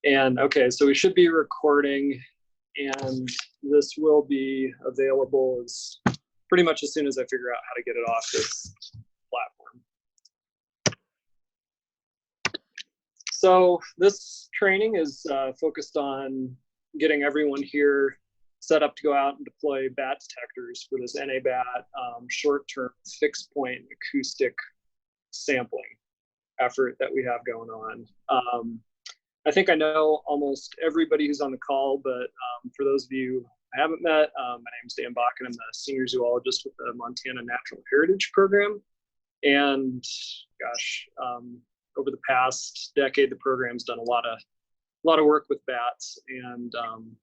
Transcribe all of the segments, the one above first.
And okay, so we should be recording, and this will be available as pretty much as soon as I figure out how to get it off this platform. So this training is focused on getting everyone here set up to go out and deploy bat detectors for this NABat short-term fixed point acoustic sampling effort that we have going on. I think I know almost everybody who's on the call, but for those of you I haven't met, my name is NABat, and I'm the senior zoologist with the Montana Natural Heritage Program. And gosh, over the past decade, the program's done a lot of work with bats. And in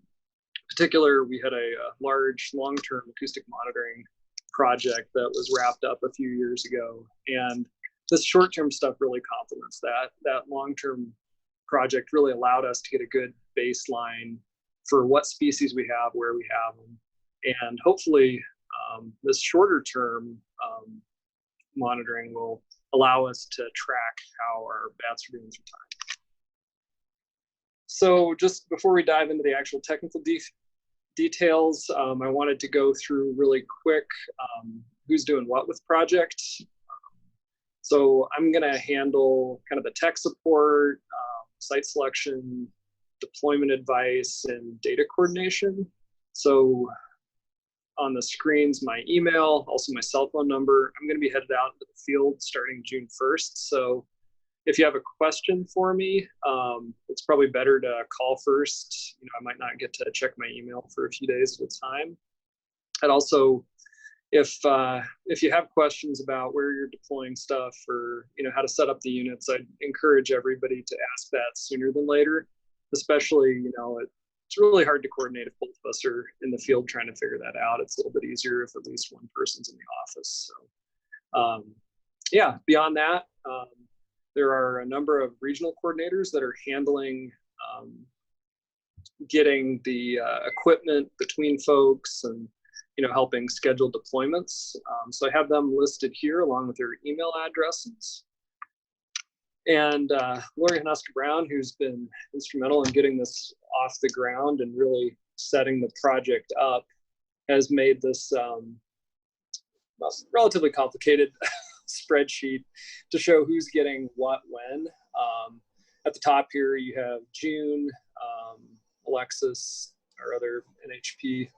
particular, we had a large long-term acoustic monitoring project that was wrapped up a few years ago. And this short-term stuff really complements that. That long-term project really allowed us to get a good baseline for what species we have, where we have them. And hopefully this shorter term monitoring will allow us to track how our bats are doing through time. So just before we dive into the actual technical details, I wanted to go through really quick who's doing what with project. So I'm gonna handle kind of the tech support, site selection, deployment advice, and data coordination. So on the screens, my email, also my cell phone number. I'm going to be headed out into the field starting June 1st. So if you have a question for me, it's probably better to call first. You know, I might not get to check my email for a few days at a time. And also, if you have questions about where you're deploying stuff or how to set up the units, I'd encourage everybody to ask that sooner than later. Especially, it's really hard to coordinate if both of us are in the field trying to figure that out. It's a little bit easier if at least one person's in the office. So yeah, beyond that, there are a number of regional coordinators that are handling getting the equipment between folks and helping schedule deployments. So I have them listed here along with their email addresses. And Lori Hanoska-Brown, who's been instrumental in getting this off the ground and really setting the project up, has made this relatively complicated spreadsheet to show who's getting what when. At the top here, you have June, Alexis, our other NHP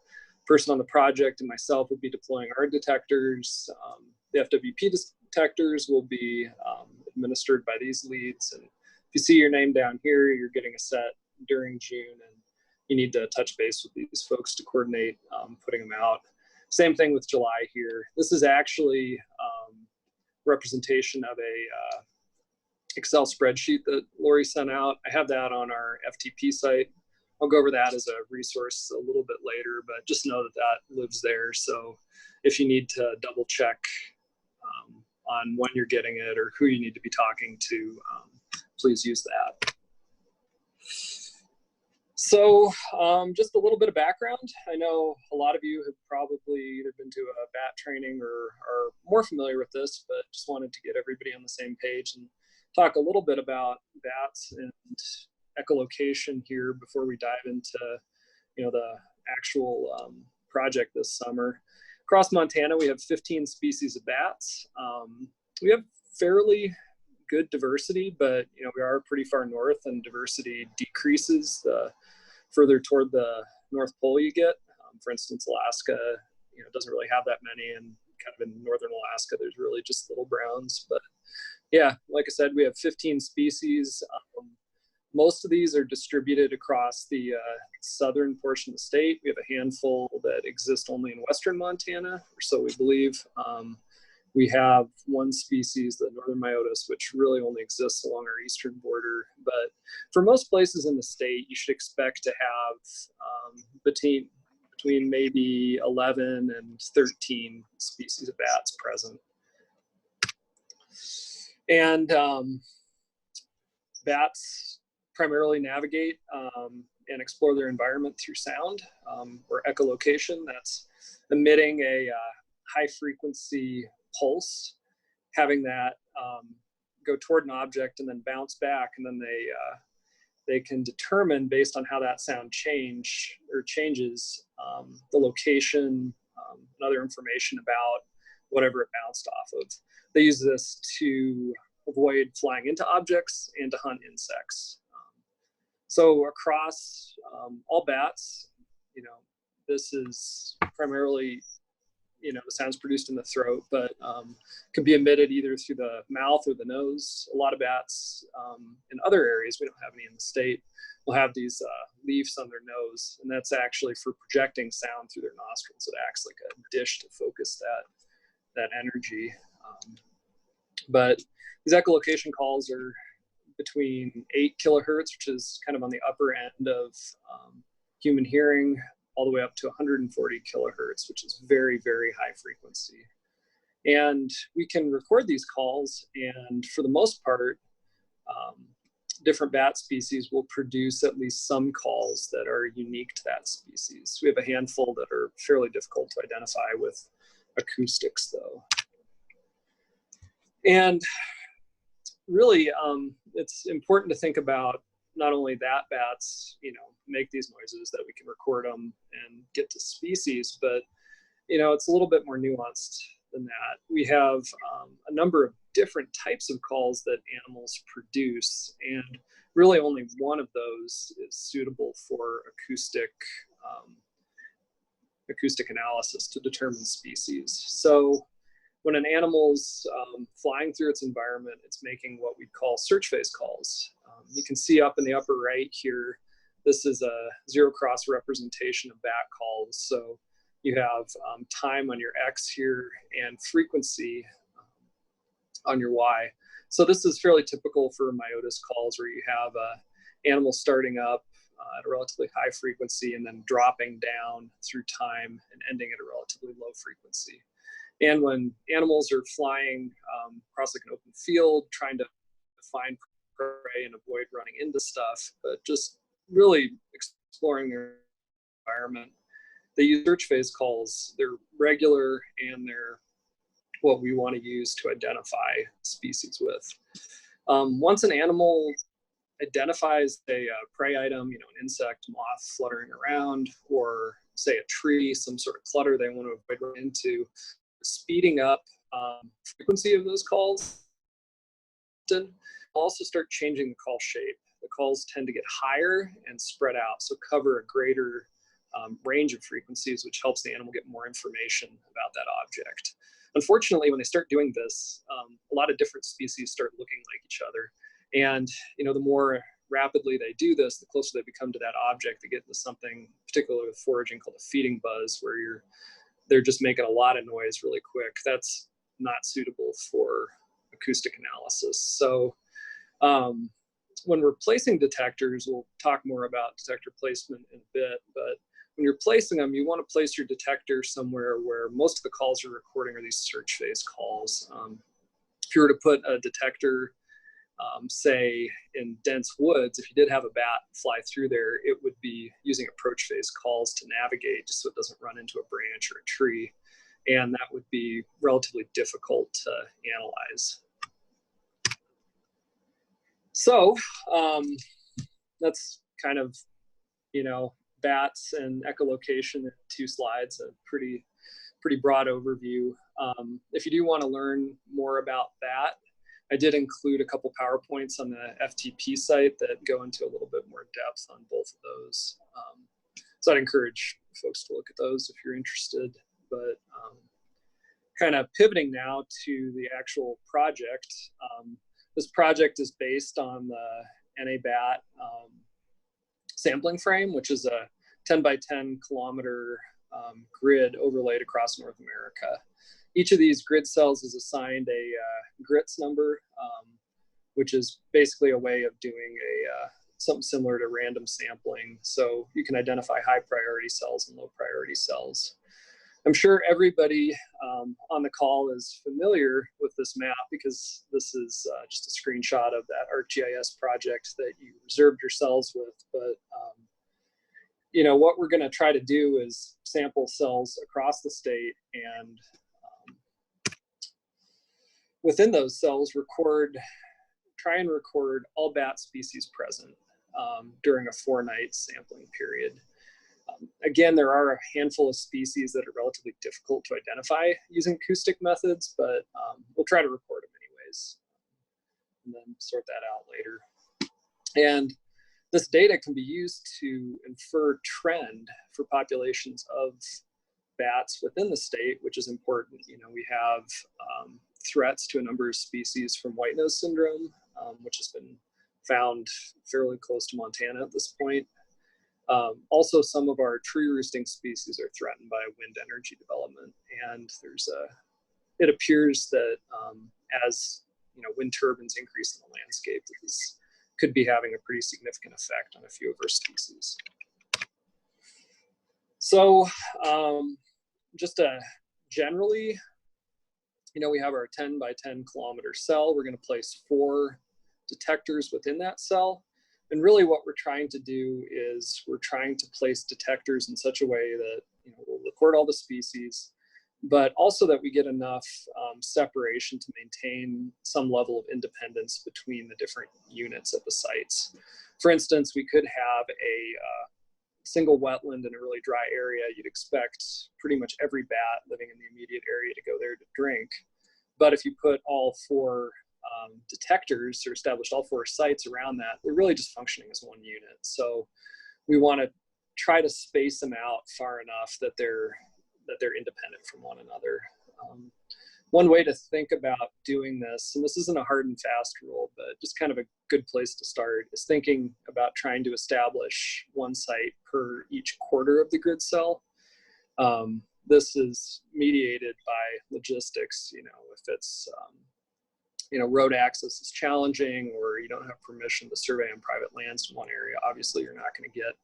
person on the project, and myself would be deploying our detectors. The FWP detectors will be administered by these leads. And if you see your name down here, you're getting a set during June, and you need to touch base with these folks to coordinate putting them out. Same thing with July here. This is actually representation of a Excel spreadsheet that Lori sent out. I have that on our FTP site. I'll go over that as a resource a little bit later, but just know that that lives there. So if you need to double check on when you're getting it or who you need to be talking to, please use that. So just a little bit of background. I know a lot of you have probably either been to a bat training or are more familiar with this, but just wanted to get everybody on the same page and talk a little bit about bats and echolocation here before we dive into the actual project this summer. Across Montana, we have 15 species of bats. We have fairly good diversity, but we are pretty far north, and diversity decreases the further toward the North Pole you get. For instance, Alaska, doesn't really have that many, and kind of in northern Alaska, there's really just little browns. But yeah, like I said, we have 15 species. Most of these are distributed across the southern portion of the state. We have a handful that exist only in western Montana, or so we believe. We have one species, the northern myotis, which really only exists along our eastern border. But for most places in the state, you should expect to have between maybe 11 and 13 species of bats present. And bats primarily navigate and explore their environment through sound, or echolocation. That's emitting a high frequency pulse, having that go toward an object and then bounce back, and then they can determine based on how that sound changes the location and other information about whatever it bounced off of. They use this to avoid flying into objects and to hunt insects. So across all bats, this is primarily, the sounds produced in the throat, but can be emitted either through the mouth or the nose. A lot of bats in other areas, we don't have any in the state, will have these leaves on their nose, and that's actually for projecting sound through their nostrils. It acts like a dish to focus that energy. But these echolocation calls are between 8 kilohertz, which is kind of on the upper end of human hearing, all the way up to 140 kilohertz, which is very, very high frequency. And we can record these calls, and for the most part, different bat species will produce at least some calls that are unique to that species. We have a handful that are fairly difficult to identify with acoustics, though. And really, it's important to think about not only that bats, make these noises, that we can record them and get to species, but, it's a little bit more nuanced than that. We have a number of different types of calls that animals produce, and really only one of those is suitable for acoustic analysis to determine species. So when an animal's flying through its environment, it's making what we call search phase calls. You can see up in the upper right here, this is a zero cross representation of bat calls. So you have time on your X here and frequency on your Y. So this is fairly typical for myotis calls, where you have an animal starting up at a relatively high frequency and then dropping down through time and ending at a relatively low frequency. And when animals are flying across like an open field, trying to find prey and avoid running into stuff, but just really exploring their environment, they use search phase calls. They're regular, and they're what we want to use to identify species with. Once an animal identifies a prey item, an insect, moth fluttering around, or say a tree, some sort of clutter they want to avoid running into, speeding up frequency of those calls, also start changing the call shape. The calls tend to get higher and spread out, so cover a greater range of frequencies, which helps the animal get more information about that object. Unfortunately, when they start doing this, a lot of different species start looking like each other. And the more rapidly they do this, the closer they become to that object. They get into something, particularly with foraging, called a feeding buzz, where they're just making a lot of noise really quick. That's not suitable for acoustic analysis. So when we're placing detectors, we'll talk more about detector placement in a bit, but when you're placing them, you want to place your detector somewhere where most of the calls you're recording are these search phase calls. If you were to put a detector, say in dense woods, if you did have a bat fly through there, it would be using approach phase calls to navigate, just so it doesn't run into a branch or a tree. And that would be relatively difficult to analyze. So that's kind of, bats and echolocation in 2 slides, a pretty broad overview. If you do want to learn more about that, I did include a couple PowerPoints on the FTP site that go into a little bit more depth on both of those. So I'd encourage folks to look at those if you're interested. But kind of pivoting now to the actual project. This project is based on the NABat sampling frame, which is a 10 by 10 kilometer grid overlaid across North America. Each of these grid cells is assigned a GRITS number, which is basically a way of doing something similar to random sampling. So you can identify high priority cells and low priority cells. I'm sure everybody on the call is familiar with this map, because this is just a screenshot of that ArcGIS project that you reserved your cells with. But what we're going to try to do is sample cells across the state, and within those cells try and record all bat species present. during a 4-night sampling period. Again, there are a handful of species that are relatively difficult to identify using acoustic methods, but we'll try to record them anyways and then sort that out later. And this data can be used to infer trend for populations of bats within the state, which is important. You know, we have threats to a number of species from white nose syndrome, which has been found fairly close to Montana at this point. Also, some of our tree roosting species are threatened by wind energy development, and it appears that as wind turbines increase in the landscape, this could be having a pretty significant effect on a few of our species. So just generally, we have our 10 by 10 kilometer cell. We're going to place 4 detectors within that cell. And really what we're trying to do is we're trying to place detectors in such a way that we'll record all the species, but also that we get enough separation to maintain some level of independence between the different units at the sites. For instance, we could have a single wetland in a really dry area. You'd expect pretty much every bat living in the immediate area to go there to drink. But if you put all 4 detectors, or established all 4 sites around that, they're really just functioning as one unit. So we want to try to space them out far enough that they're independent from one another. One way to think about doing this, and this isn't a hard and fast rule, but just kind of a good place to start, is thinking about trying to establish one site per each quarter of the grid cell. This is mediated by logistics. If it's road access is challenging, or you don't have permission to survey on private lands in one area, obviously you're not going to get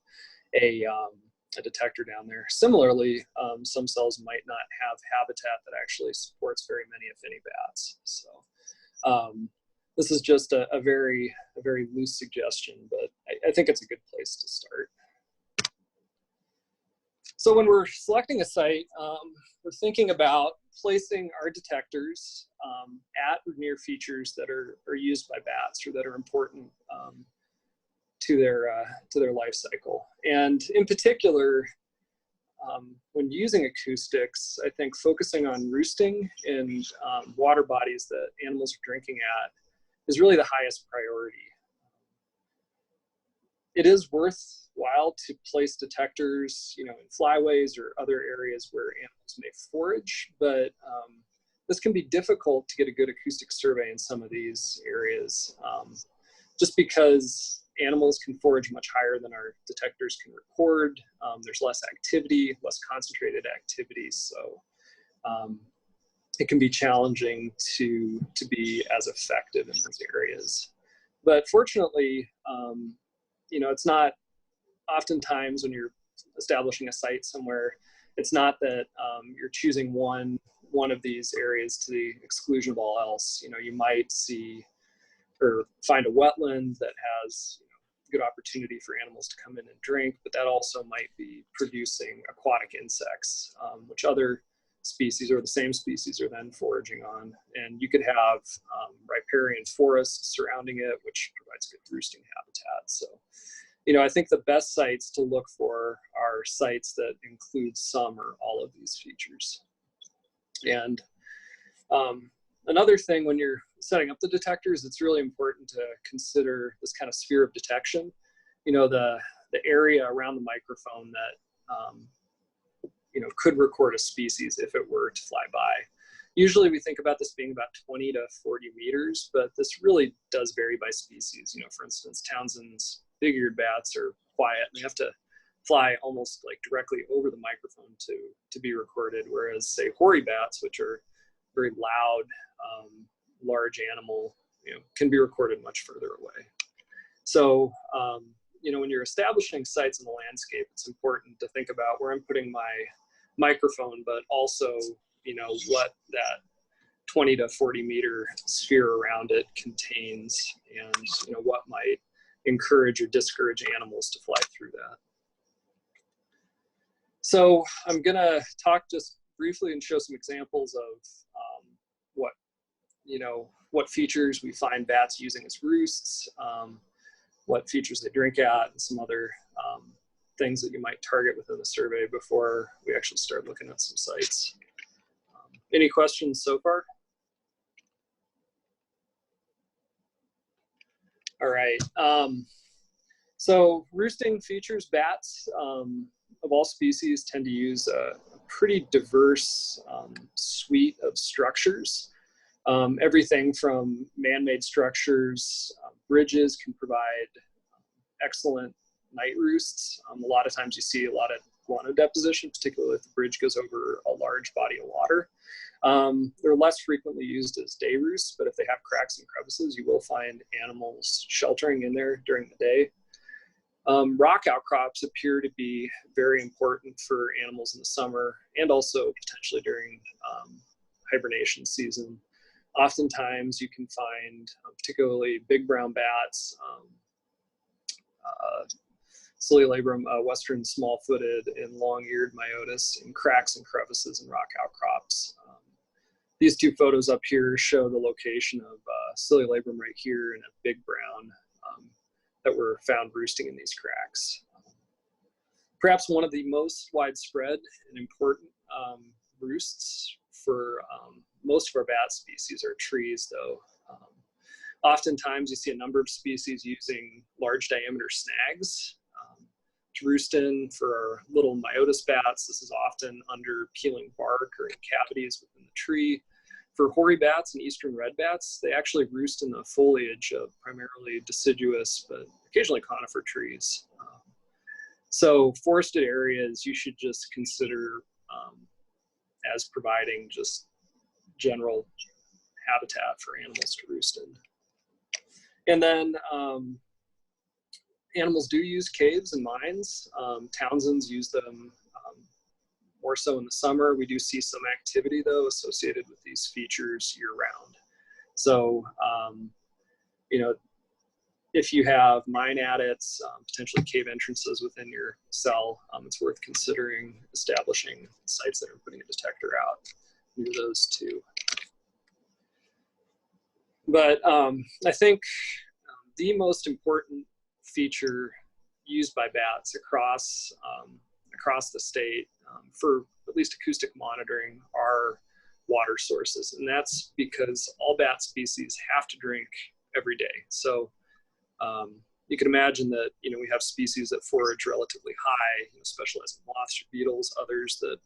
a detector down there. Similarly, some cells might not have habitat that actually supports very many, if any, bats. So this is just a very loose suggestion, but I think it's a good place to start. So when we're selecting a site, we're thinking about placing our detectors at or near features that are used by bats or that are important to their life cycle. And in particular, when using acoustics, I think focusing on roosting in water bodies that animals are drinking at is really the highest priority. It is worthwhile to place detectors, in flyways or other areas where animals may forage, but this can be difficult to get a good acoustic survey in some of these areas, just because animals can forage much higher than our detectors can record. There's less activity, less concentrated activity, so it can be challenging to be as effective in those areas. But fortunately, it's not oftentimes when you're establishing a site somewhere, it's not that you're choosing one of these areas to the exclusion of all else. You might see or find a wetland that has good opportunity for animals to come in and drink, but that also might be producing aquatic insects, which other species or the same species are then foraging on. And you could have riparian forests surrounding it, which provides good roosting habitat. So, I think the best sites to look for are sites that include some or all of these features. And another thing, when you're setting up the detectors, it's really important to consider this kind of sphere of detection. The area around the microphone that could record a species if it were to fly by. Usually we think about this being about 20 to 40 meters, but this really does vary by species. For instance, Townsend's big-eared bats are quiet, and they have to fly almost like directly over the microphone to be recorded, whereas, say, hoary bats, which are very loud, large animal, can be recorded much further away. So, when you're establishing sites in the landscape, it's important to think about where I'm putting my microphone, but also, what that 20 to 40 meter sphere around it contains, and, what might encourage or discourage animals to fly through that. So I'm gonna talk just briefly and show some examples of what features we find bats using as roosts. what features they drink at, and some other things that you might target within the survey before we actually start looking at some sites. Any questions so far? All right. So roosting features, bats of all species tend to use a pretty diverse suite of structures. Everything from man-made structures, bridges can provide excellent night roosts. A lot of times you see a lot of guano deposition, particularly if the bridge goes over a large body of water. They're less frequently used as day roosts, but if they have cracks and crevices, you will find animals sheltering in there during the day. Rock outcrops appear to be very important for animals in the summer and also potentially during hibernation season. Oftentimes you can find particularly big brown bats, Ciliolabrum western small-footed and long-eared myotis in cracks and crevices and rock outcrops. These two photos up here show the location of Ciliolabrum right here and a big brown that were found roosting in these cracks. Perhaps one of the most widespread and important roosts for most of our bat species are trees, though. Oftentimes you see a number of species using large diameter snags to roost in. For our little myotis bats, this is often under peeling bark or in cavities within the tree. For hoary bats and eastern red bats, they actually roost in the foliage of primarily deciduous, but occasionally conifer trees. So forested areas you should just consider as providing just general habitat for animals to roost in. And then animals do use caves and mines. Townsends use them more so in the summer. We do see some activity, though, associated with these features year-round. So, you know, if you have mine adits, potentially cave entrances within your cell, it's worth considering establishing sites that are putting a detector out near those two. But I think the most important feature used by bats across the state for at least acoustic monitoring are water sources, and that's because all bat species have to drink every day. So you can imagine that we have species that forage relatively high, specializing moths or beetles, others that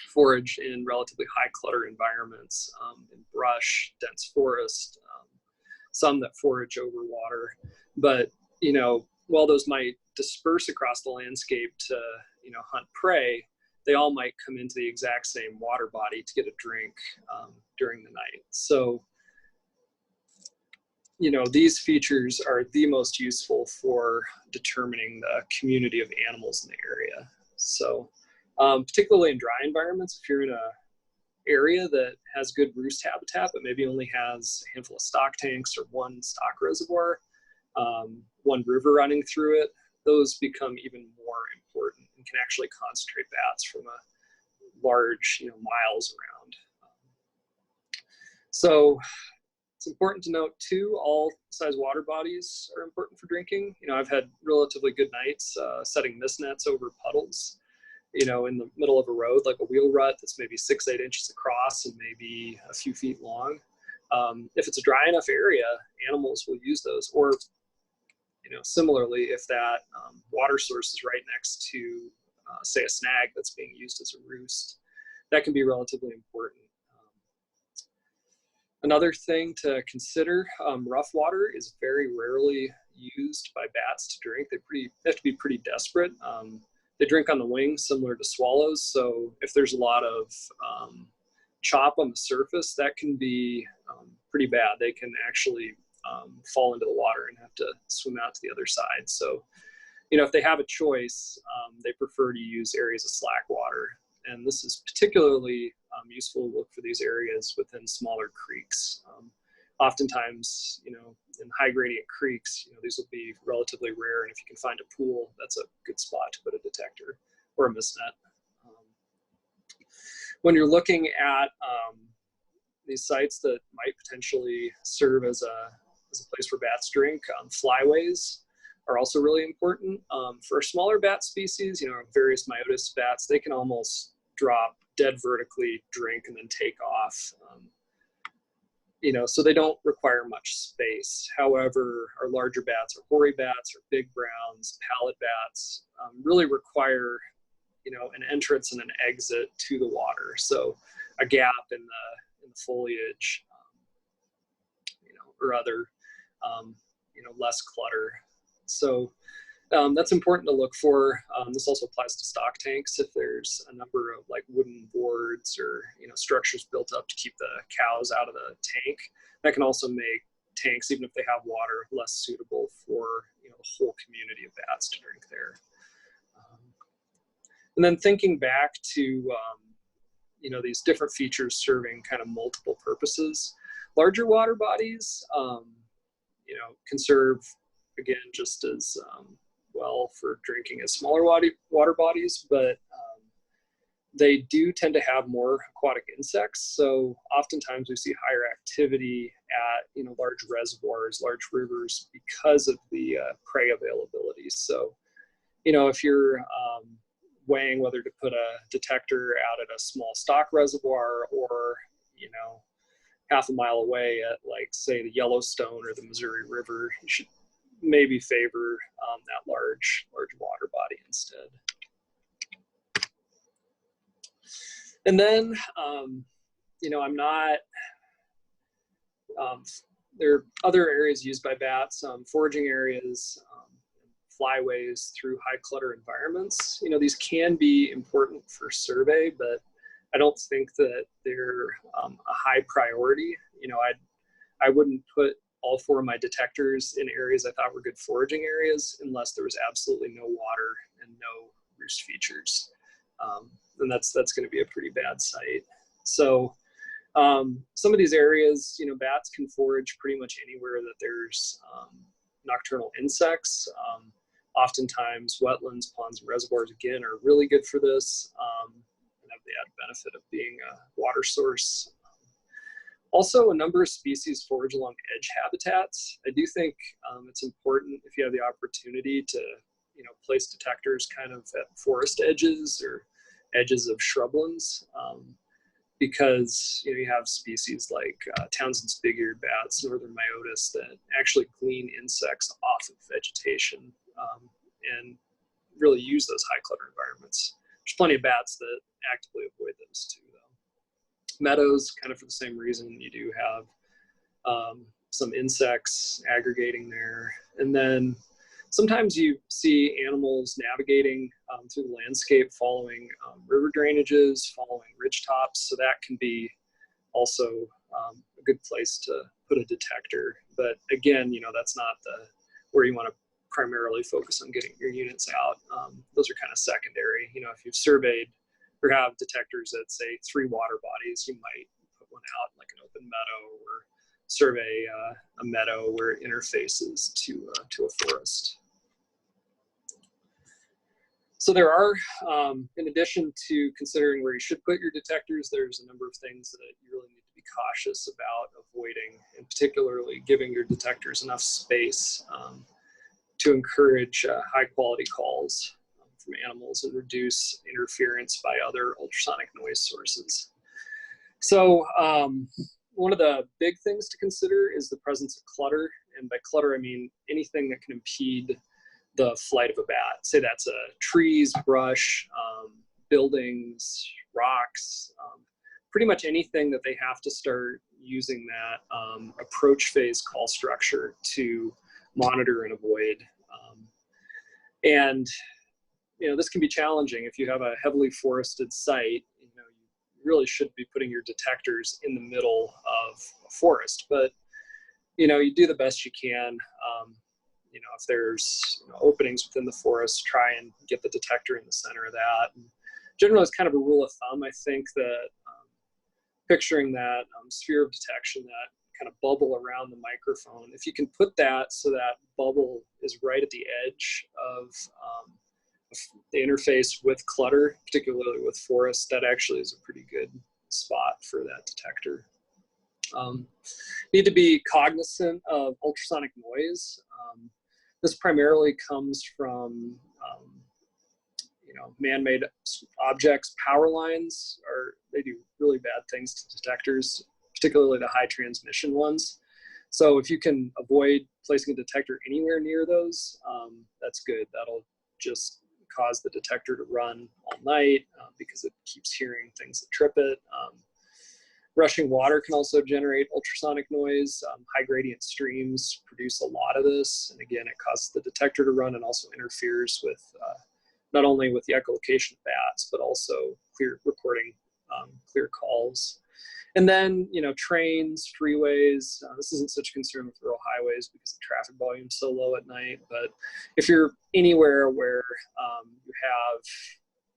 forage in relatively high clutter environments, in brush, dense forest, some that forage over water. But while those might disperse across the landscape to hunt prey, they all might come into the exact same water body to get a drink during the night. So these features are the most useful for determining the community of animals in the area. So particularly in dry environments, if you're in a area that has good roost habitat but maybe only has a handful of stock tanks or one stock reservoir, one river running through it, those become even more important and can actually concentrate bats from a large, miles around. So it's important to note too, all size water bodies are important for drinking. I've had relatively good nights setting mist nets over puddles, in the middle of a road, like a wheel rut that's maybe 6-8 inches across and maybe a few feet long. If it's a dry enough area, animals will use those. Or similarly, if that water source is right next to, say, a snag that's being used as a roost, that can be relatively important. Another thing to consider, rough water is very rarely used by bats to drink. They have to be pretty desperate. They drink on the wing, similar to swallows. So if there's a lot of chop on the surface, that can be pretty bad. They can actually fall into the water and have to swim out to the other side. So, if they have a choice, they prefer to use areas of slack water. And this is particularly useful to look for these areas within smaller creeks. Oftentimes, in high gradient creeks, these will be relatively rare. And if you can find a pool, that's a good spot to put a detector or a mist net. When you're looking at these sites that might potentially serve as a place where bats drink, flyways are also really important. For smaller bat species, you know, various myotis bats, they can almost drop dead vertically, drink, and then take off. You know, so they don't require much space. However, our larger bats, our hoary bats, or big browns, pallid bats, really require, you know, an entrance and an exit to the water. So a gap in the foliage, you know, or other, you know, less clutter. So that's important to look for. This also applies to stock tanks. If there's a number of like wooden boards or, you know, structures built up to keep the cows out of the tank, that can also make tanks, even if they have water, less suitable for, you know, the whole community of bats to drink there. And then thinking back to, you know, these different features serving kind of multiple purposes, larger water bodies, you know, can serve, again, just as well for drinking as smaller water bodies, but they do tend to have more aquatic insects. So oftentimes we see higher activity at, you know, large reservoirs, large rivers, because of the prey availability. So, you know, if you're weighing whether to put a detector out at a small stock reservoir or, you know, half a mile away at, like, say, the Yellowstone or the Missouri River, you should maybe favor that large water body instead. And then, you know, I'm not, there are other areas used by bats, foraging areas, flyways through high clutter environments. You know, these can be important for survey, but I don't think that they're a high priority. You know, I wouldn't put all 4 of my detectors in areas I thought were good foraging areas unless there was absolutely no water and no roost features. And that's going to be a pretty bad site. So some of these areas, you know, bats can forage pretty much anywhere that there's nocturnal insects. Oftentimes wetlands, ponds, and reservoirs, again, are really good for this and have the added benefit of being a water source. Also, a number of species forage along edge habitats. I do think it's important, if you have the opportunity, to, you know, place detectors kind of at forest edges or edges of shrublands, because, you know, you have species like Townsend's big-eared bats, northern myotis, that actually glean insects off of vegetation and really use those high clutter environments. There's plenty of bats that actively avoid those too, though. Meadows, kind of for the same reason, you do have some insects aggregating there. And then sometimes you see animals navigating through the landscape, following river drainages, following ridge tops. So that can be also a good place to put a detector. But again, you know, that's not where you want to primarily focus on getting your units out. Those are kind of secondary. You know, if you've surveyed or have detectors at, say, 3 water bodies, you might put one out in like an open meadow, or survey a meadow where it interfaces to a forest. So there are, in addition to considering where you should put your detectors, there's a number of things that you really need to be cautious about avoiding, and particularly giving your detectors enough space to encourage high quality calls from animals and reduce interference by other ultrasonic noise sources. So one of the big things to consider is the presence of clutter. And by clutter, I mean anything that can impede the flight of a bat. Say that's trees, brush, buildings, rocks, pretty much anything that they have to start using that approach phase call structure to monitor and avoid. And you know, this can be challenging if you have a heavily forested site. You know, you really should be putting your detectors in the middle of a forest, but you know, you do the best you can. You know, if there's, you know, openings within the forest, try and get the detector in the center of that. And generally, as kind of a rule of thumb, I think that picturing that sphere of detection, that kind of bubble around the microphone, if you can put that so that bubble is right at the edge of the interface with clutter, particularly with forest, that actually is a pretty good spot for that detector. Need to be cognizant of ultrasonic noise. This primarily comes from man-made objects. Power lines they do really bad things to detectors, particularly the high transmission ones. So if you can avoid placing a detector anywhere near those, that's good. That'll just cause the detector to run all night because it keeps hearing things that trip it. Rushing water can also generate ultrasonic noise. High gradient streams produce a lot of this. And again, it causes the detector to run and also interferes with not only with the echolocation of bats, but also recording clear calls. And then, trains, freeways, this isn't such a concern with rural highways because the traffic volume is so low at night. But if you're anywhere where you have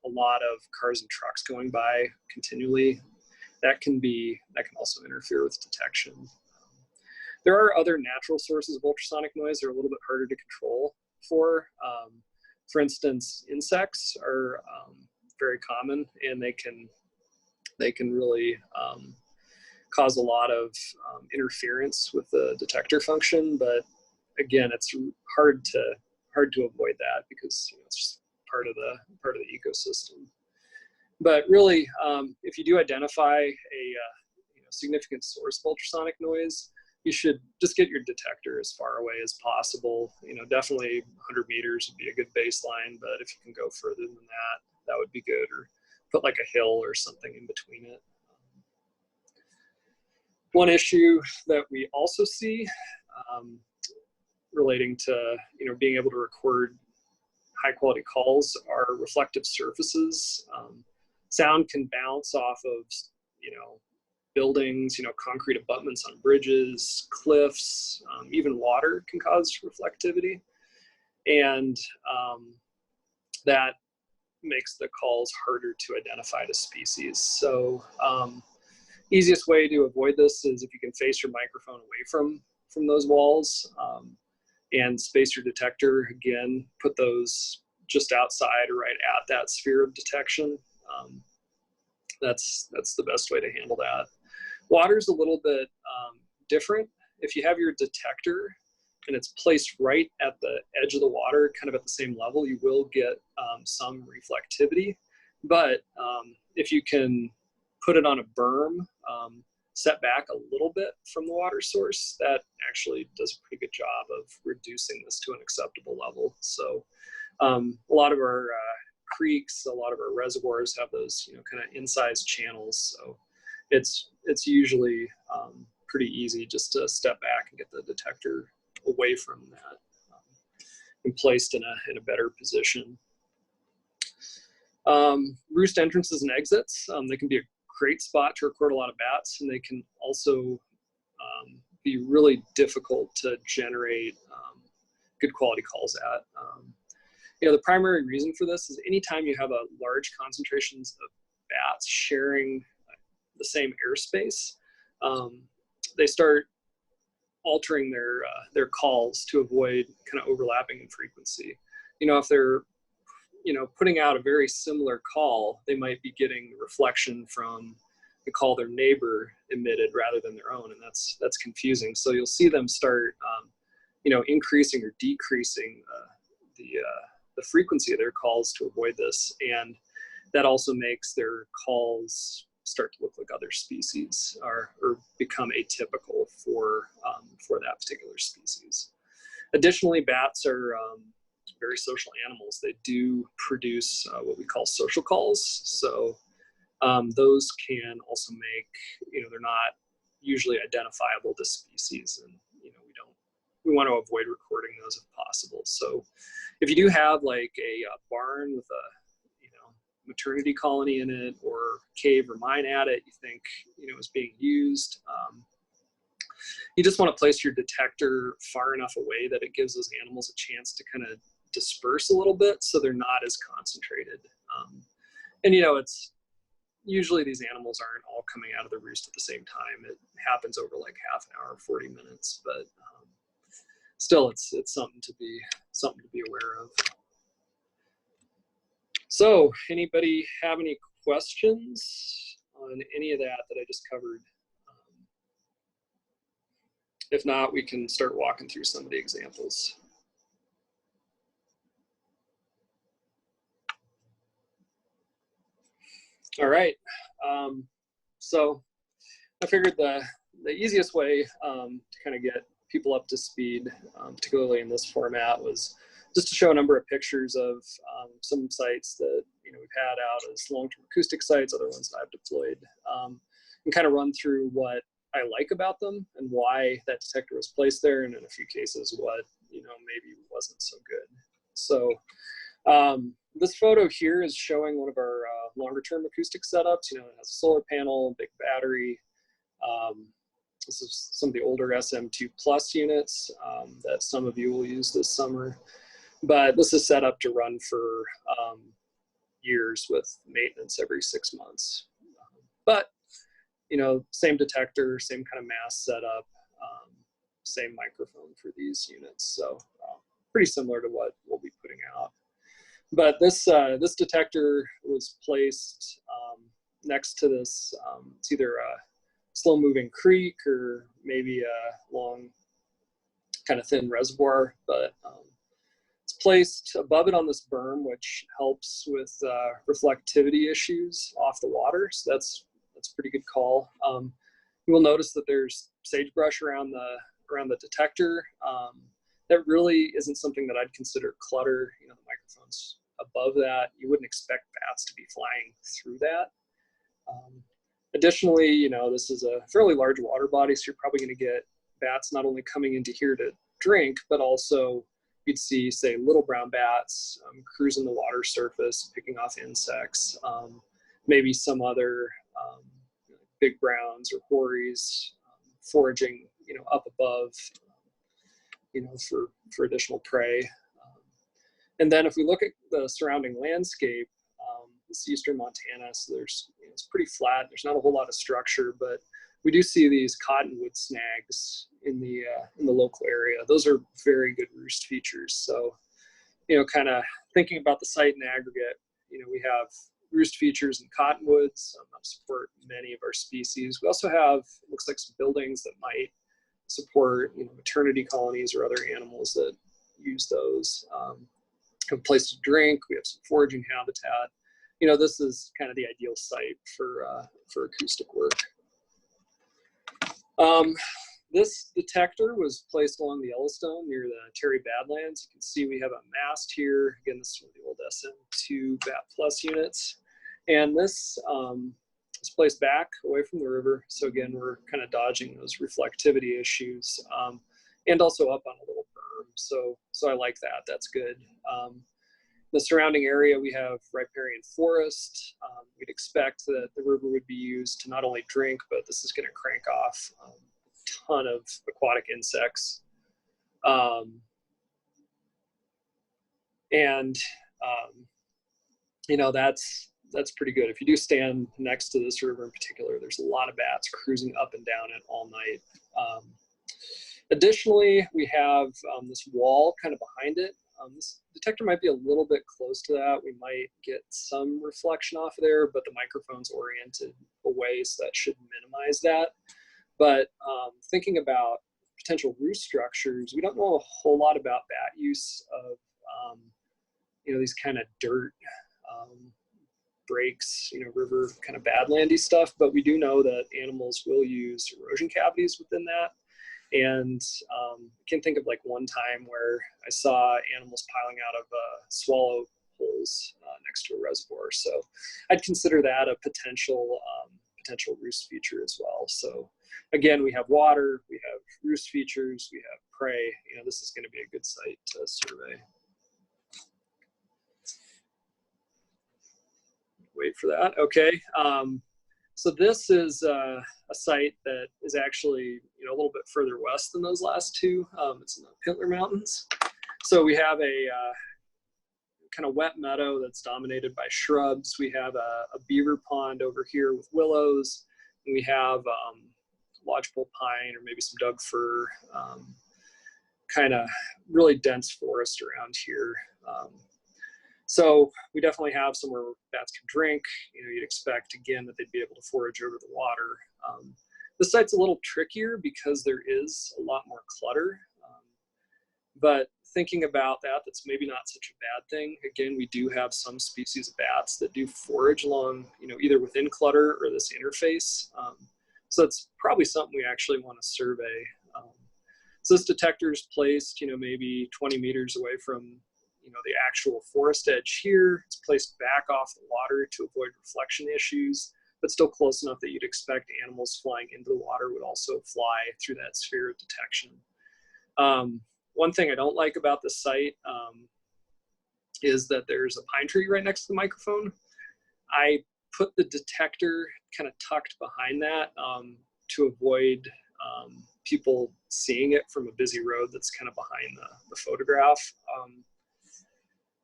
a lot of cars and trucks going by continually, that can also interfere with detection. There are other natural sources of ultrasonic noise that are a little bit harder to control for. For instance, insects are very common, and they can really cause a lot of interference with the detector function. But again, it's hard to avoid that because it's just part of the ecosystem. But really, if you do identify a significant source of ultrasonic noise, you should just get your detector as far away as possible. Definitely 100 meters would be a good baseline, but if you can go further than that, that would be good. Or put like a hill or something in between it. One issue that we also see relating to being able to record high quality calls are reflective surfaces. Sound can bounce off of buildings, concrete abutments on bridges, cliffs, even water can cause reflectivity, and that makes the calls harder to identify to species. So easiest way to avoid this is if you can face your microphone away from those walls and space your detector. Again, put those just outside or right at that sphere of detection. That's the best way to handle that. Water's a little bit different. If you have your detector and it's placed right at the edge of the water, kind of at the same level, you will get some reflectivity. But if you can put it on a berm, set back a little bit from the water source, that actually does a pretty good job of reducing this to an acceptable level. So a lot of our creeks, a lot of our reservoirs have those kind of incised channels. So it's usually pretty easy just to step back and get the detector away from that and placed in a better position. Roost entrances and exits, they can be a great spot to record a lot of bats, and they can also be really difficult to generate good quality calls at. The primary reason for this is anytime you have a large concentrations of bats sharing the same airspace, they start altering their calls to avoid kind of overlapping in frequency. If they're putting out a very similar call, they might be getting reflection from the call their neighbor emitted rather than their own, and that's confusing. So you'll see them start increasing or decreasing the frequency of their calls to avoid this, and that also makes their calls start to look like other species or become atypical for that particular species. Additionally, bats are very social animals. They do produce what we call social calls. So those can also make, they're not usually identifiable to species, and we want to avoid recording those if possible. So if you do have like a barn with a maternity colony in it, or cave or mine at it, you think is being used, you just want to place your detector far enough away that it gives those animals a chance to kind of disperse a little bit, so they're not as concentrated. And it's usually these animals aren't all coming out of the roost at the same time. It happens over like half an hour, 40 minutes, but still it's something to be aware of. So anybody have any questions on any of that I just covered? If not, we can start walking through some of the examples. All right. So I figured the easiest way to kind of get people up to speed, particularly in this format, was just to show a number of pictures of some sites that we've had out as long-term acoustic sites, other ones that I've deployed, and kind of run through what I like about them and why that detector was placed there, and in a few cases what maybe wasn't so good. So this photo here is showing one of our longer-term acoustic setups. It has a solar panel, big battery. This is some of the older SM2 Plus units that some of you will use this summer. But this is set up to run for years with maintenance every 6 months. But, same detector, same kind of mass setup, same microphone for these units. So pretty similar to what we'll be putting out. But this detector was placed next to this, it's either a slow-moving creek or maybe a long, kind of thin reservoir, but it's placed above it on this berm, which helps with reflectivity issues off the water. So that's a pretty good call. You will notice that there's sagebrush around the detector. That really isn't something that I'd consider clutter. The microphone's above that. You wouldn't expect bats to be flying through that. Additionally, this is a fairly large water body, so you're probably going to get bats not only coming into here to drink, but also you'd see, say, little brown bats cruising the water surface, picking off insects, maybe some other big browns or hories foraging, up above, for additional prey. And then if we look at the surrounding landscape, this is eastern Montana, so it's pretty flat. There's not a whole lot of structure, but we do see these cottonwood snags in the local area. Those are very good roost features. So, kind of thinking about the site in aggregate, we have roost features in cottonwoods that support many of our species. We also have, it looks like, some buildings that might support maternity colonies or other animals that use those. A place to drink. We have some foraging habitat. This is kind of the ideal site for acoustic work. This detector was placed along the Yellowstone near the Terry Badlands. You can see we have a mast here. Again, this is one of the old SM2 Bat Plus units. And this is placed back away from the river. So again, we're kind of dodging those reflectivity issues, and also up on a little berm. So I like that. That's good. The surrounding area, we have riparian forest. We'd expect that the river would be used to not only drink, but this is going to crank off a ton of aquatic insects. That's pretty good. If you do stand next to this river in particular, there's a lot of bats cruising up and down it all night. Additionally, we have this wall kind of behind it. This detector might be a little bit close to that. We might get some reflection off of there, but the microphone's oriented away, so that should minimize that. But thinking about potential roost structures, we don't know a whole lot about bat use of these kind of dirt breaks, river kind of badlandy stuff, but we do know that animals will use erosion cavities within that. And I can think of like one time where I saw animals piling out of swallow holes next to a reservoir. So I'd consider that a potential roost feature as well. So again, we have water, we have roost features, we have prey. This is going to be a good site to survey. Wait for that. Okay. So this is a site that is actually a little bit further west than those last two. It's in the Pintler Mountains. So we have a kind of wet meadow that's dominated by shrubs. We have a beaver pond over here with willows. And we have lodgepole pine or maybe some Doug fir, kind of really dense forest around here. So we definitely have somewhere where bats can drink. You'd expect, again, that they'd be able to forage over the water. This site's a little trickier because there is a lot more clutter. But thinking about that, that's maybe not such a bad thing. Again, we do have some species of bats that do forage along, either within clutter or this interface. So it's probably something we actually want to survey. So this detector is placed, maybe 20 meters away from, the actual forest edge here. It's placed back off the water to avoid reflection issues, but still close enough that you'd expect animals flying into the water would also fly through that sphere of detection. One thing I don't like about the site is that there's a pine tree right next to the microphone. I put the detector kind of tucked behind that to avoid people seeing it from a busy road that's kind of behind the photograph.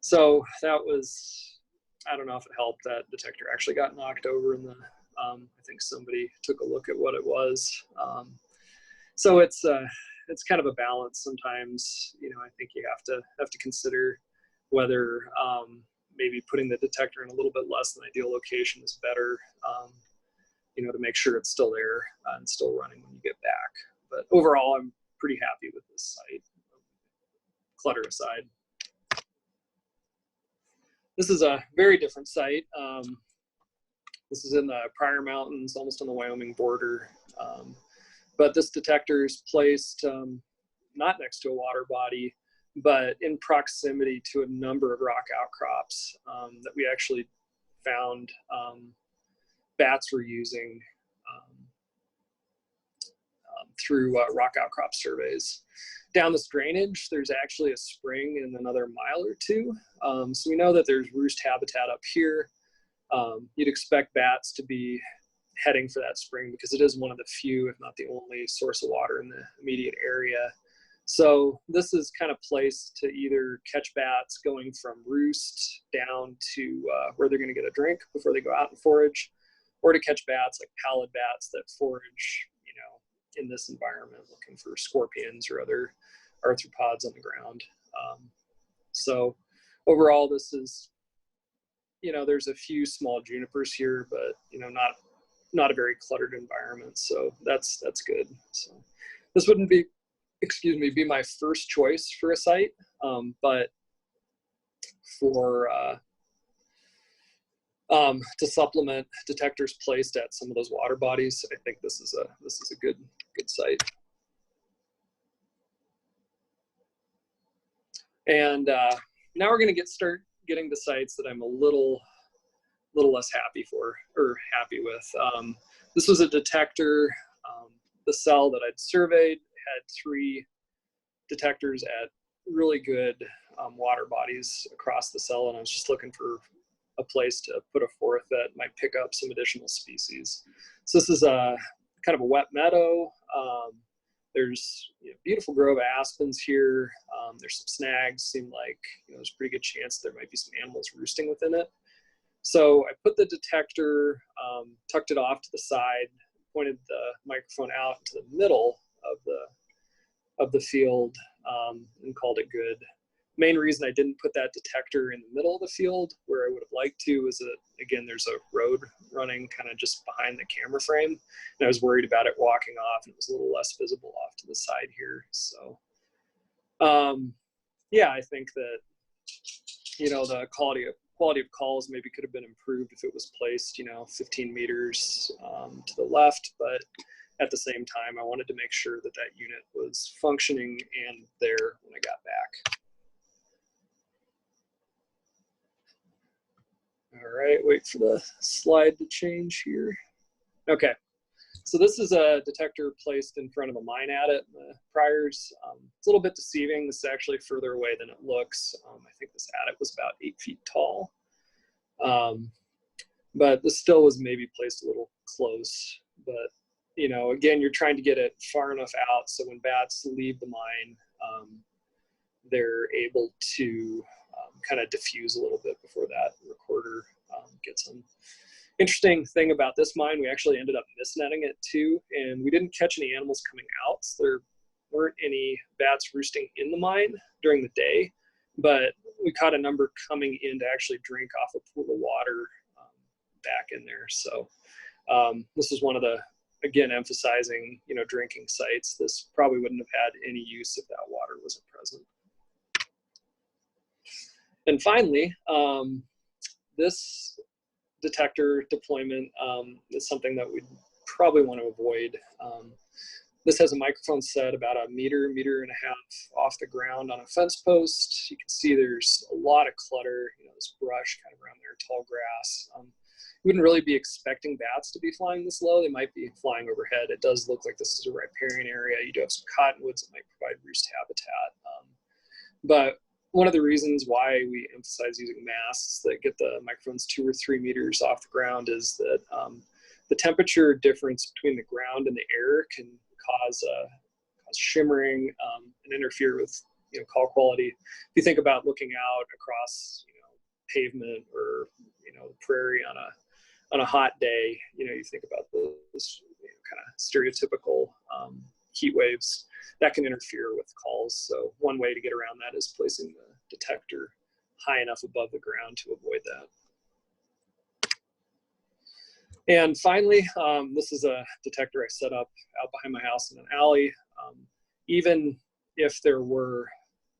So that was, I don't know if it helped, that detector actually got knocked over in the, I think somebody took a look at what it was. So it's kind of a balance sometimes. I think you have to consider whether maybe putting the detector in a little bit less than ideal location is better, to make sure it's still there and still running when you get back. But overall, I'm pretty happy with this site, clutter aside. This is a very different site. This is in the Pryor Mountains, almost on the Wyoming border. But this detector is placed not next to a water body, but in proximity to a number of rock outcrops that we actually found bats were using through rock outcrop surveys. Down this drainage, there's actually a spring in another mile or two. So we know that there's roost habitat up here. You'd expect bats to be heading for that spring because it is one of the few, if not the only, source of water in the immediate area. So this is kind of placed to either catch bats going from roost down to where they're going to get a drink before they go out and forage, or to catch bats like pallid bats that forage, in this environment, looking for scorpions or other arthropods on the ground. So overall, this is, there's a few small junipers here, but not a very cluttered environment. So that's good. So this wouldn't be, be my first choice for a site, but for to supplement detectors placed at some of those water bodies, I think this is a good site. And now we're going to start getting to sites that I'm a little less happy with. This was a detector. The cell that I'd surveyed had 3 detectors at really good water bodies across the cell, and I was just looking for a place to put a 4th that might pick up some additional species. So this is a kind of a wet meadow. There's beautiful grove of aspens here. There's some snags. Seemed like there's a pretty good chance there might be some animals roosting within it. So I put the detector, tucked it off to the side, pointed the microphone out to the middle of the field, and called it good. Main reason I didn't put that detector in the middle of the field where I would have liked to was that, again, there's a road running kind of just behind the camera frame, and I was worried about it walking off, and it was a little less visible off to the side here. So yeah, I think that the quality of calls maybe could have been improved if it was placed 15 meters to the left, but at the same time I wanted to make sure that that unit was functioning and there when I got back. All right, wait for the slide to change here. Okay, so this is a detector placed in front of a mine adit in the Pryors. It's a little bit deceiving. This is actually further away than it looks. I think this adit was about 8 feet tall. But this still was maybe placed a little close. But, again, you're trying to get it far enough out so when bats leave the mine, they're able to kind of diffuse a little bit before that recorder gets them. Interesting thing about this mine, we actually ended up misnetting it too, and we didn't catch any animals coming out. So there weren't any bats roosting in the mine during the day, but we caught a number coming in to actually drink off a pool of water back in there. So this is one of the, again, emphasizing, drinking sites. This probably wouldn't have had any use if that water wasn't present. And finally, this detector deployment is something that we'd probably want to avoid. This has a microphone set about a meter and a half off the ground on a fence post. You can see there's a lot of clutter, this brush kind of around there, tall grass. You wouldn't really be expecting bats to be flying this low. They might be flying overhead. It does look like this is a riparian area. You do have some cottonwoods that might provide roost habitat. But one of the reasons why we emphasize using masts that get the microphones 2 or 3 meters off the ground is that the temperature difference between the ground and the air can cause shimmering and interfere with call quality. If you think about looking out across pavement or the prairie on a hot day, you think about those kind of stereotypical heat waves that can interfere with calls. So one way to get around that is placing the detector high enough above the ground to avoid that. And finally, this is a detector I set up out behind my house in an alley. Even if there were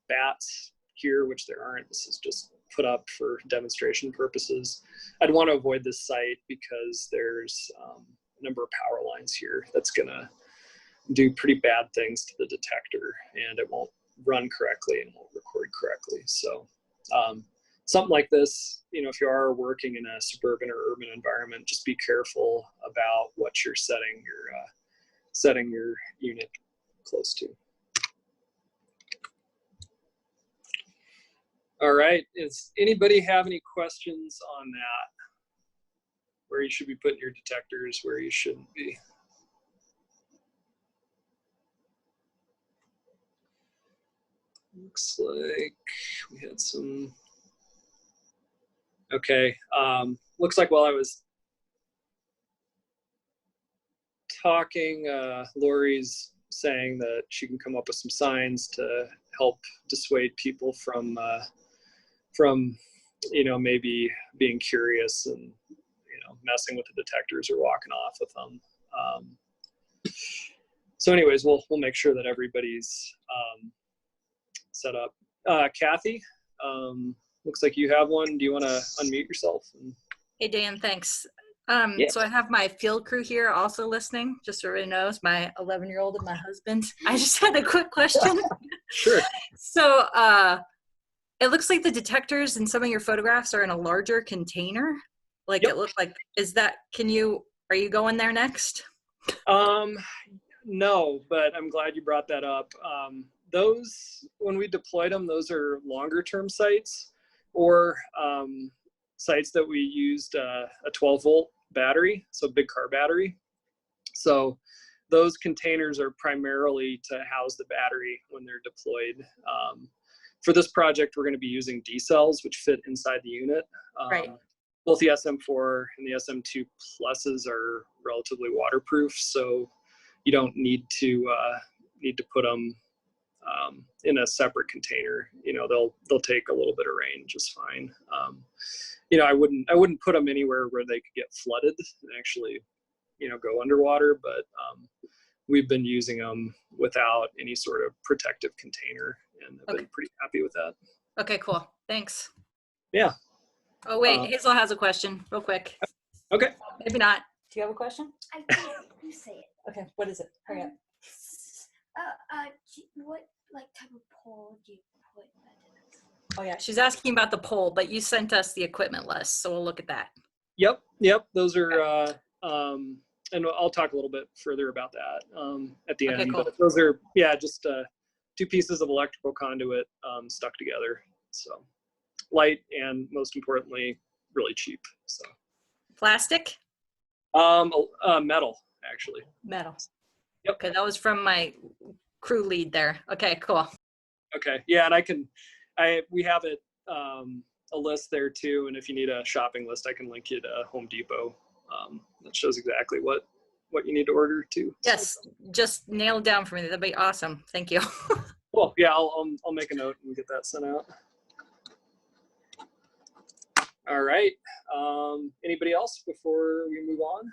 bats here, which there aren't, this is just put up for demonstration purposes, I'd want to avoid this site because there's a number of power lines here that's going to do pretty bad things to the detector, and it won't run correctly and won't record correctly. So something like this, if you are working in a suburban or urban environment, just be careful about what you're setting your unit close to. All right, does anybody have any questions on that? Where you should be putting your detectors, where you shouldn't be? Looks like we had some. Okay, looks like while I was talking, Lori's saying that she can come up with some signs to help dissuade people from maybe being curious and messing with the detectors or walking off with them. So anyways, we'll make sure that everybody's set up. Kathy, looks like you have one. Do you want to unmute yourself? Hey, Dan, thanks. Yeah. So I have my field crew here also listening, just so everybody knows, my 11-year-old and my husband. I just had a quick question. Sure. So it looks like the detectors in some of your photographs are in a larger container. Like It looked like, are you going there next? No, but I'm glad you brought that up. Those, when we deployed them, those are longer term sites or sites that we used a 12-volt battery, so big car battery. So those containers are primarily to house the battery when they're deployed. For this project, we're going to be using D cells, which fit inside the unit. Right. Both the SM4 and the SM2 Pluses are relatively waterproof, so you don't need to put them in a separate container. They'll take a little bit of rain just fine. I wouldn't put them anywhere where they could get flooded and actually go underwater, but we've been using them without any sort of protective container, and I've been pretty happy with that. Okay, cool. Thanks. Yeah. Oh, wait, Hazel has a question real quick. Okay. Maybe not. Do you have a question? I do. You say it. Okay, what is it? Hurry up. What type of pole do you put that in? Oh yeah, she's asking about the poll, but you sent us the equipment list, so we'll look at that. Yep. Those are, and I'll talk a little bit further about that at the end. Cool. But those are, just 2 pieces of electrical conduit stuck together. So light and most importantly, really cheap. So plastic? Metal, actually. Metal. Yep. Okay, that was from my crew lead there. Okay, cool. Okay, yeah, and we have it a list there too, and if you need a shopping list, I can link you to Home Depot. That shows exactly what you need to order too. Yes, just nail it down for me. That'd be awesome. Thank you. Well, yeah, I'll make a note and get that sent out. All right. Anybody else before we move on?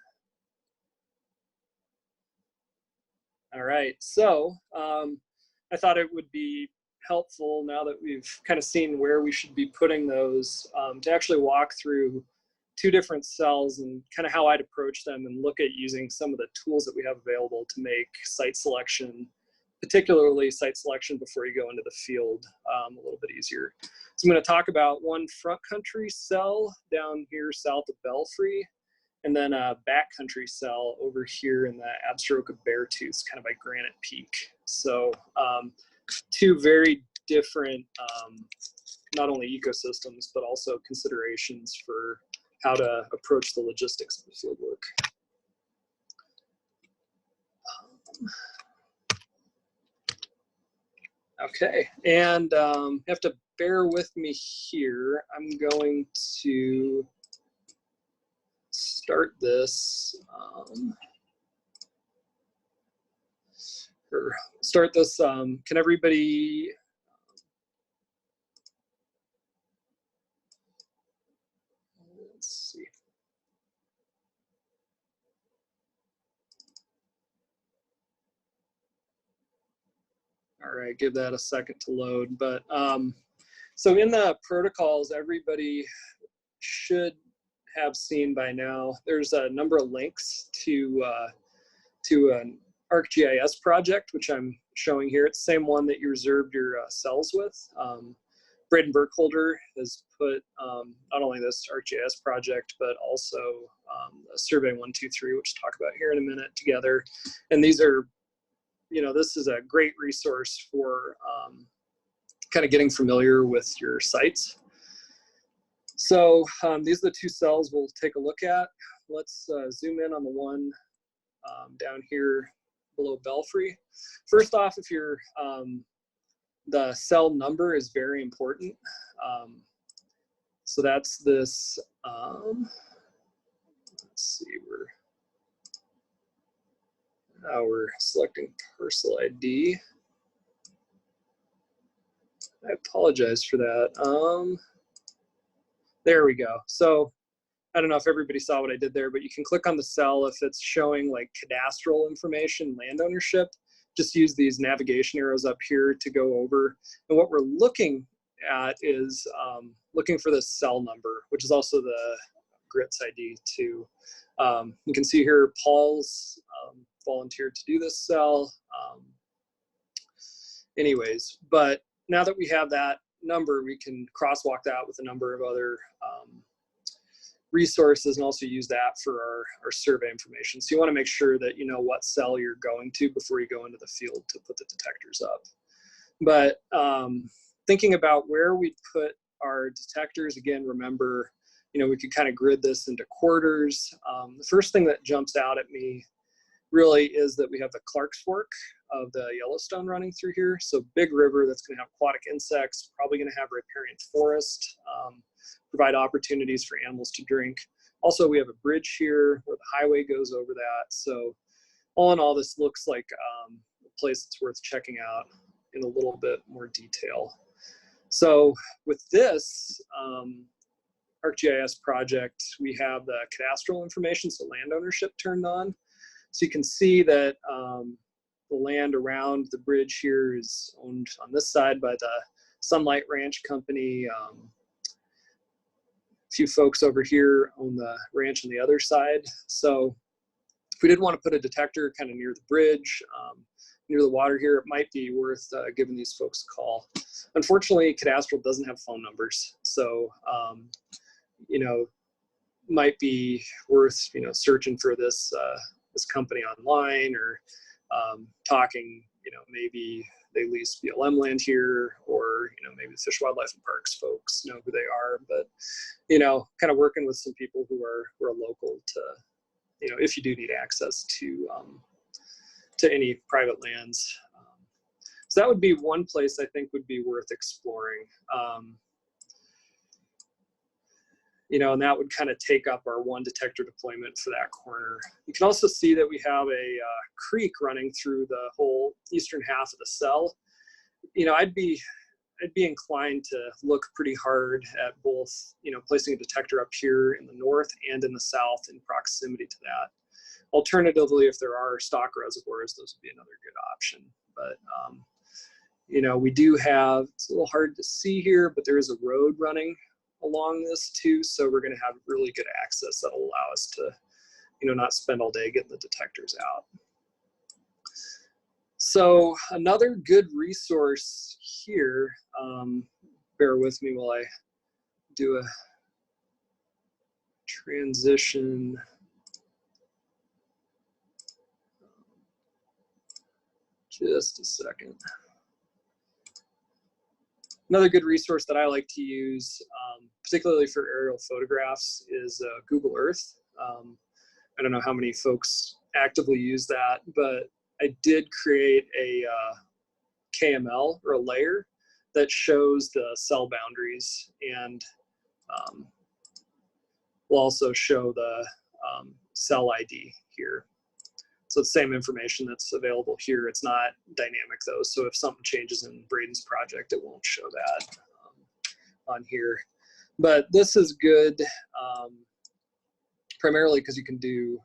All right. So I thought it would be helpful, now that we've kind of seen where we should be putting those, to actually walk through 2 different cells and kind of how I'd approach them and look at using some of the tools that we have available to make site selection, particularly site selection before you go into the field, a little bit easier. So I'm going to talk about one front country cell down here south of Belfry, and then a backcountry cell over here in the Absaroka Beartooth, kind of by Granite Peak. So 2 very different, not only ecosystems, but also considerations for how to approach the logistics of the field work. Okay, and you have to bear with me here. I'm going to start this, can everybody, let's see. All right, give that a second to load. But so in the protocols, everybody should have seen by now, there's a number of links to an ArcGIS project, which I'm showing here. It's the same one that you reserved your cells with. Braden Burkholder has put not only this ArcGIS project, but also Survey 123, which we'll talk about here in a minute, together. And these are, you know, this is a great resource for kind of getting familiar with your sites. So these are the 2 cells we'll take a look at. Let's zoom in on the one down here below Belfry. First off, if you're, the cell number is very important. So that's this, let's see, we're selecting parcel ID. I apologize for that. There we go. So I don't know if everybody saw what I did there, but you can click on the cell if it's showing like cadastral information, land ownership. Just use these navigation arrows up here to go over. And what we're looking at is looking for the cell number, which is also the GRITS ID too. You can see here Paul's volunteered to do this cell. Anyways, but now that we have that number, we can crosswalk that with a number of other resources and also use that for our survey information. So you want to make sure that you know what cell you're going to before you go into the field to put the detectors up. But thinking about where we put our detectors, again, remember, you know, we could kind of grid this into quarters. The first thing that jumps out at me really is that we have the Clark's Fork of the Yellowstone running through here. So big river that's going to have aquatic insects, probably going to have riparian forest, provide opportunities for animals to drink. Also, we have a bridge here where the highway goes over that. So all in all, this looks like a place that's worth checking out in a little bit more detail. So with this ArcGIS project, we have the cadastral information, so land ownership turned on. So you can see that the land around the bridge here is owned on this side by the Sunlight Ranch Company. A few folks over here own the ranch on the other side. So if we did want to put a detector kind of near the bridge, near the water here, it might be worth giving these folks a call. Unfortunately, cadastral doesn't have phone numbers. So, you know, might be worth, you know, searching for this, this company online, or talking, you know, maybe they lease BLM land here, or, you know, maybe the Fish, Wildlife, and Parks folks know who they are. But, you know, kind of working with some people who are local to, you know, if you do need access to any private lands. So that would be one place I think would be worth exploring. You know, and that would kind of take up our one detector deployment for that corner. You can also see that we have a creek running through the whole eastern half of the cell. You know, I'd be inclined to look pretty hard at both, you know, placing a detector up here in the north and in the south in proximity to that. Alternatively, if there are stock reservoirs, those would be another good option. But You know, we do have, it's a little hard to see here, but there is a road running along this too. So we're going to have really good access that'll allow us to, you know, not spend all day getting the detectors out. So another good resource here, bear with me while I do a transition. Just a second. Another good resource that I like to use, particularly for aerial photographs, is Google Earth. I don't know how many folks actively use that, but I did create a KML or a layer that shows the cell boundaries, and will also show the cell ID here. So it's the same information that's available here. It's not dynamic though, so if something changes in Braden's project, it won't show that on here. But this is good primarily because you can do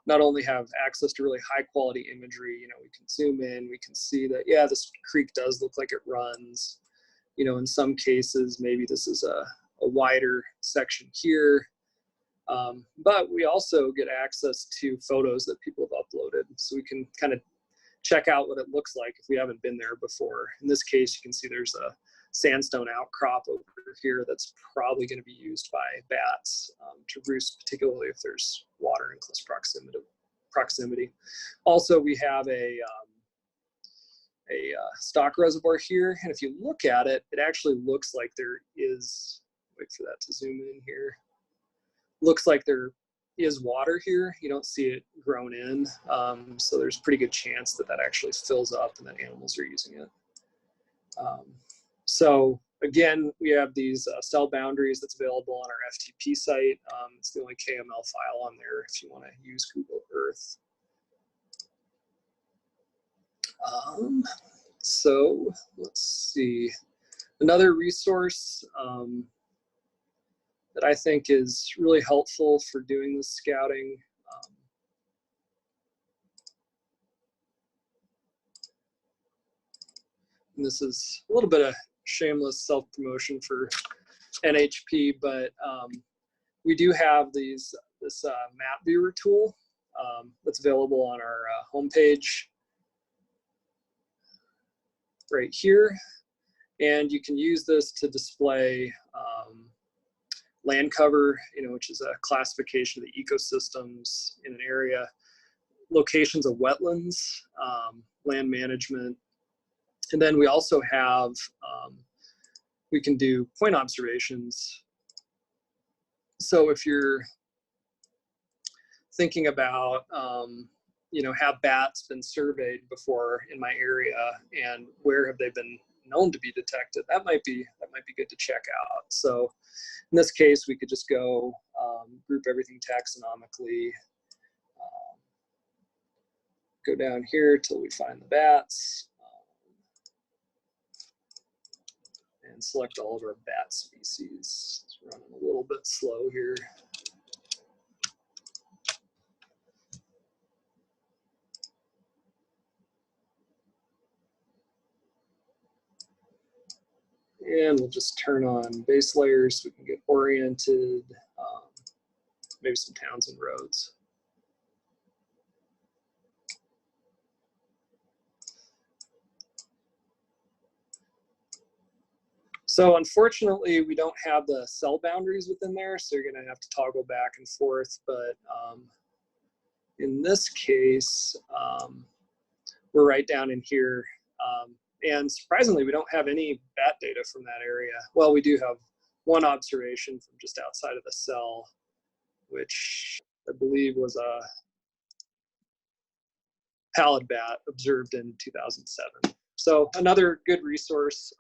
not only have access to really high quality imagery, you know, we can zoom in, we can see that, yeah, this creek does look like it runs. You know, in some cases, maybe this is a wider section here. But we also get access to photos that people have uploaded. So we can kind of check out what it looks like if we haven't been there before. In this case, you can see there's a sandstone outcrop over here that's probably going to be used by bats to roost, particularly if there's water in close proximity. Also, we have a stock reservoir here, and if you look at it, it actually looks like there is, wait for that to zoom in here, looks like there is water here. You don't see it grown in, so there's a pretty good chance that that actually fills up and that animals are using it. So again, we have these cell boundaries that's available on our FTP site. It's the only KML file on there if you want to use Google Earth. So let's see. Another resource that I think is really helpful for doing this scouting. And this is a little bit of shameless self-promotion for NHP, but we do have this map viewer tool that's available on our homepage right here. And you can use this to display land cover, you know, which is a classification of the ecosystems in an area, locations of wetlands, land management. And then we also have, we can do point observations. So if you're thinking about, you know, have bats been surveyed before in my area and where have they been known to be detected, that might be good to check out. So in this case, we could just go group everything taxonomically, go down here till we find the bats, and select all of our bat species. It's running a little bit slow here. And we'll just turn on base layers so we can get oriented, maybe some towns and roads. So unfortunately, we don't have the cell boundaries within there, so you're going to have to toggle back and forth. But in this case, we're right down in here. And surprisingly, we don't have any bat data from that area. Well, we do have one observation from just outside of the cell, which I believe was a pallid bat observed in 2007. So another good resource.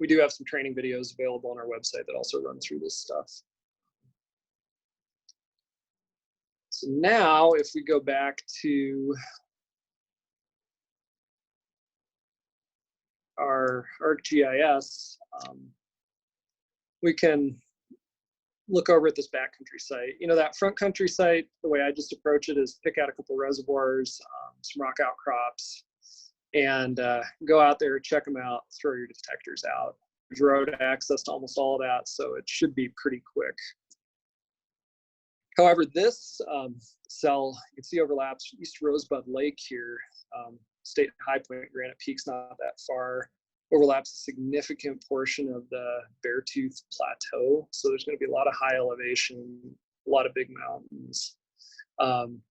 We do have some training videos available on our website that also run through this stuff. So now if we go back to our ArcGIS, we can look over at this backcountry site. You know, that front country site, the way I just approach it is pick out a couple reservoirs, some rock outcrops, and go out there, check them out, throw your detectors out. There's road access to almost all of that, so it should be pretty quick. However, this cell, you can see, overlaps East Rosebud Lake here. State High Point, Granite Peak's not that far. Overlaps a significant portion of the Beartooth Plateau. So there's going to be a lot of high elevation, a lot of big mountains.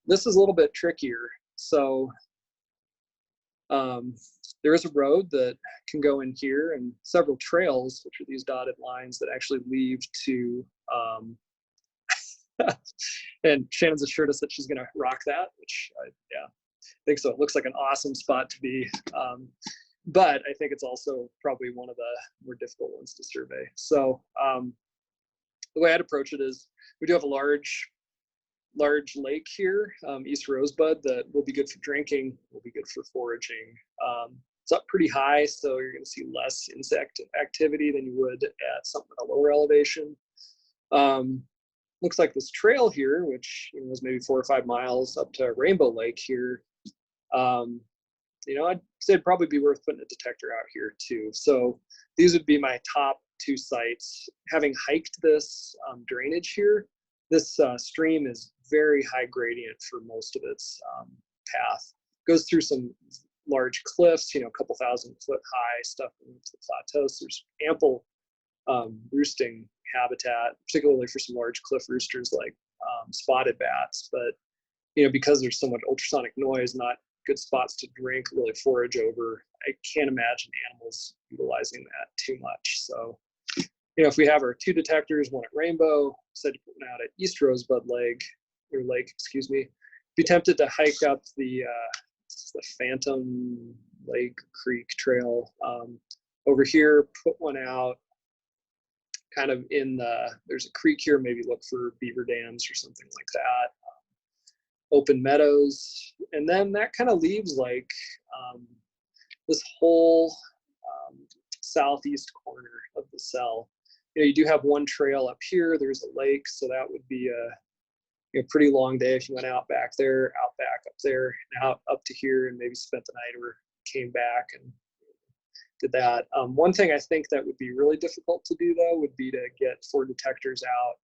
This is a little bit trickier. So there is a road that can go in here, and several trails, which are these dotted lines that actually lead to, and Shannon's assured us that she's going to rock that, which yeah, I think so. It looks like an awesome spot to be. But I think it's also probably one of the more difficult ones to survey. So the way I'd approach it is, we do have a large lake here, East Rosebud, that will be good for drinking, will be good for foraging. It's up pretty high, so you're going to see less insect activity than you would at something at a lower elevation. Looks like this trail here, which is maybe 4 or 5 miles up to Rainbow Lake here. I'd say it'd probably be worth putting a detector out here too. So these would be my top 2 sites. Having hiked this drainage here, this stream is very high gradient for most of its path. Goes through some large cliffs, a couple 1,000-foot high stuff into the plateau. So there's ample roosting habitat, particularly for some large cliff roosters like spotted bats. But because there's so much ultrasonic noise, not good spots to drink, really forage over. I can't imagine animals utilizing that too much. So, if we have our 2 detectors, one at Rainbow, said to put one out at East Rosebud Lake, be tempted to hike up the Phantom Lake Creek Trail over here, put one out kind of there's a creek here, maybe look for beaver dams or something like that. Open meadows, and then that kind of leaves like this whole southeast corner of the cell. You do have one trail up here. There's a lake, so that would be a pretty long day if you went out back there, out back up there, and out up to here, and maybe spent the night or came back and did that. One thing I think that would be really difficult to do, though, would be to get 4 detectors out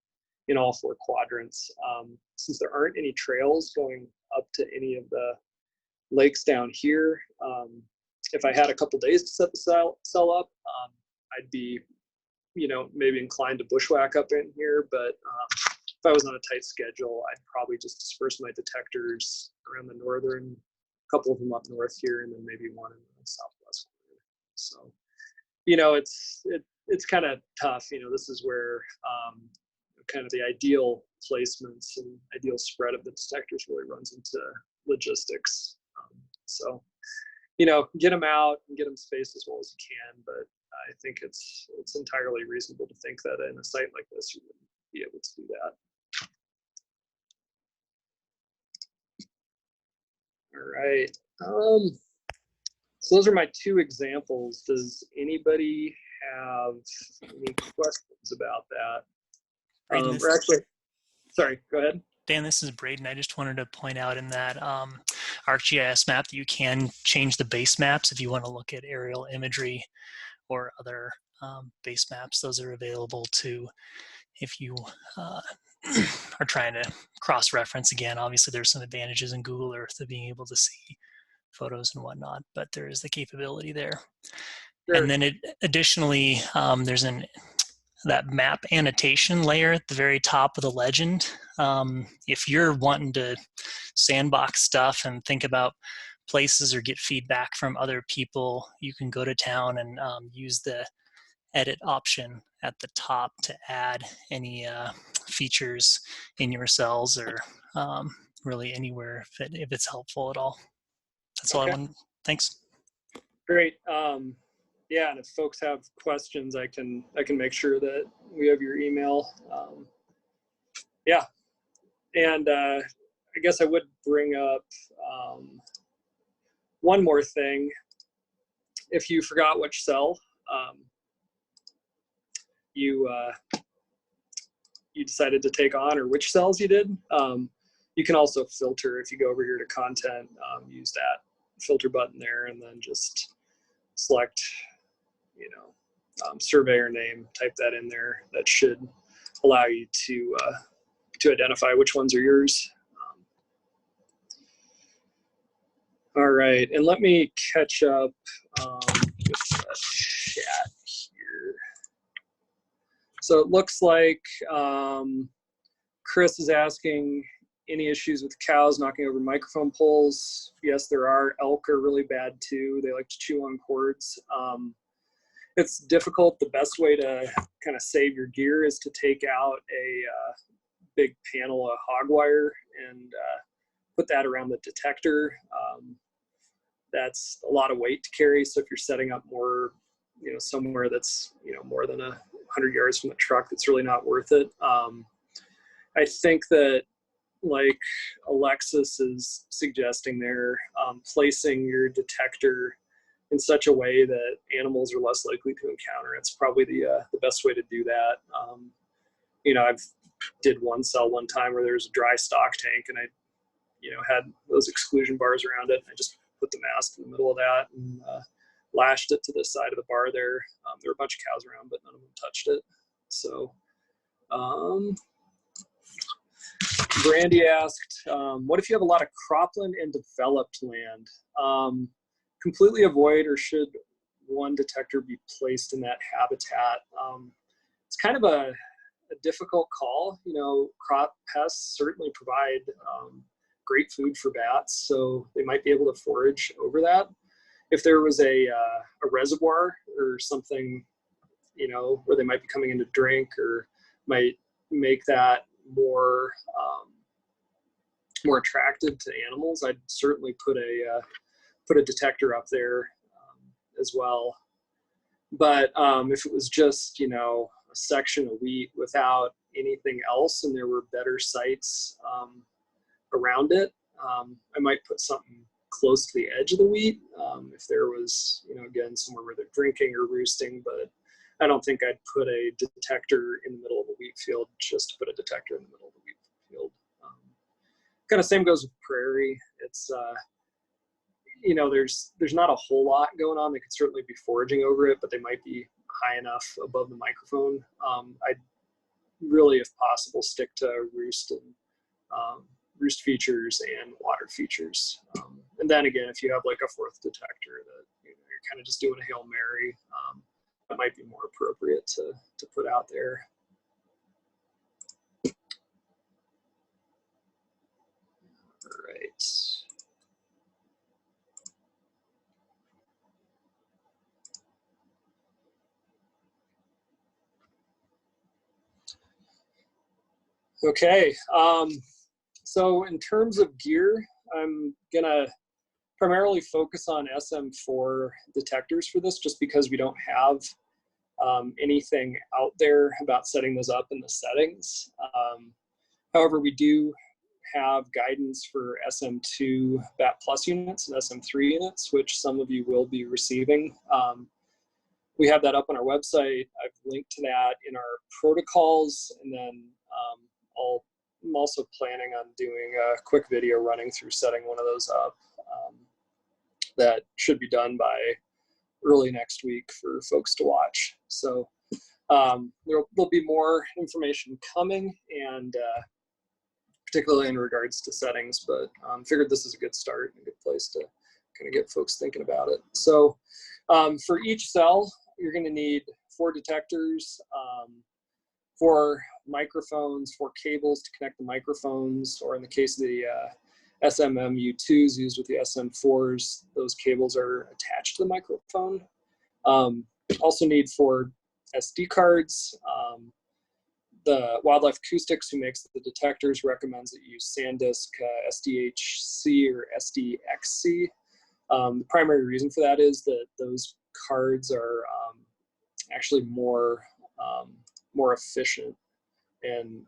in all 4 quadrants. Since there aren't any trails going up to any of the lakes down here, if I had a couple days to set the cell up, I'd be, maybe inclined to bushwhack up in here. But if I was on a tight schedule, I'd probably just disperse my detectors around the northern, a couple of them up north here, and then maybe one in the southwest corner. So, it's kind of tough. This is where kind of the ideal placements and ideal spread of the detectors really runs into logistics. So, get them out and get them spaced as well as you can. But I think it's entirely reasonable to think that in a site like this, you would be able to do that. All right. So those are my 2 examples. Does anybody have any questions about that? Sorry, go ahead. Dan, this is Braden. I just wanted to point out in that ArcGIS map that you can change the base maps if you want to look at aerial imagery or other base maps. Those are available too if you are trying to cross-reference. Again, obviously there's some advantages in Google Earth of being able to see photos and whatnot, but there is the capability there. Sure. And then additionally, there's that map annotation layer at the very top of the legend. If you're wanting to sandbox stuff and think about places or get feedback from other people, you can go to town and use the edit option at the top to add any features in your cells or really anywhere if it's helpful at all. That's all I wanted. Thanks. Great. Yeah, and if folks have questions, I can make sure that we have your email. Yeah, and I guess I would bring up one more thing. If you forgot which cell you decided to take on, or which cells you did, you can also filter. If you go over here to content, use that filter button there, and then just select, you know, surveyor name, type that in there. That should allow you to identify which ones are yours. All right, and let me catch up with the chat here. So it looks like Chris is asking, any issues with cows knocking over microphone poles? Yes, there are. Elk are really bad too. They like to chew on cords. It's difficult. The best way to kind of save your gear is to take out a big panel of hog wire and put that around the detector. That's a lot of weight to carry. So if you're setting up more, you know, somewhere that's, you know, more than 100 yards from the truck, it's really not worth it. I think that, like Alexis is suggesting there, placing your detector in such a way that animals are less likely to encounter, it's probably the best way to do that. You know, I've did one cell one time where there was a dry stock tank, and I, you know, had those exclusion bars around it. And I just put the mast in the middle of that and lashed it to the side of the bar there. There were a bunch of cows around, but none of them touched it. So Brandy asked, what if you have a lot of cropland and developed land? Completely avoid, or should one detector be placed in that habitat? It's kind of a difficult call. You know, crop pests certainly provide great food for bats, so they might be able to forage over that. If there was a reservoir or something, you know, where they might be coming in to drink, or might make that more more attractive to animals, I'd certainly put a detector up there as well. But if it was just, you know, a section of wheat without anything else, and there were better sites around it, I might put something close to the edge of the wheat if there was, you know, again, somewhere where they're drinking or roosting. But I don't think I'd put a detector in the middle of a wheat field just to put a detector in the middle of the wheat field. Kind of same goes with prairie. It's you know, there's not a whole lot going on. They could certainly be foraging over it, but they might be high enough above the microphone. I'd really, if possible, stick to roost and roost features and water features. And then again, if you have like a fourth detector that, you know, you're kind of just doing a Hail Mary, that might be more appropriate to put out there. All right. Okay, so in terms of gear, I'm gonna primarily focus on SM4 detectors for this, just because we don't have anything out there about setting those up in the settings. However, we do have guidance for SM2 BAT Plus units and SM3 units, which some of you will be receiving. We have that up on our website. I've linked to that in our protocols, and then I'm also planning on doing a quick video running through setting one of those up. That should be done by early next week for folks to watch. So there'll be more information coming, and particularly in regards to settings, but figured this is a good start and a good place to kind of get folks thinking about it. So for each cell, you're going to need 4 detectors, 4 microphones, 4 cables to connect the microphones, or in the case of the SMMU2s used with the SM4s, those cables are attached to the microphone. Also need 4 SD cards. The Wildlife Acoustics, who makes the detectors, recommends that you use SanDisk SDHC or SDXC. The primary reason for that is that those cards are actually more efficient. And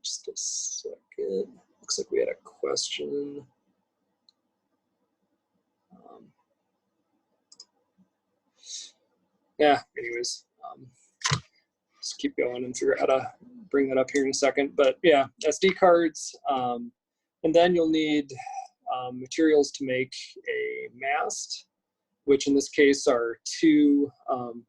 just a second, looks like we had a question. Yeah, anyways, just keep going and figure out how to bring that up here in a second. But yeah, SD cards, and then you'll need materials to make a mast, which in this case are two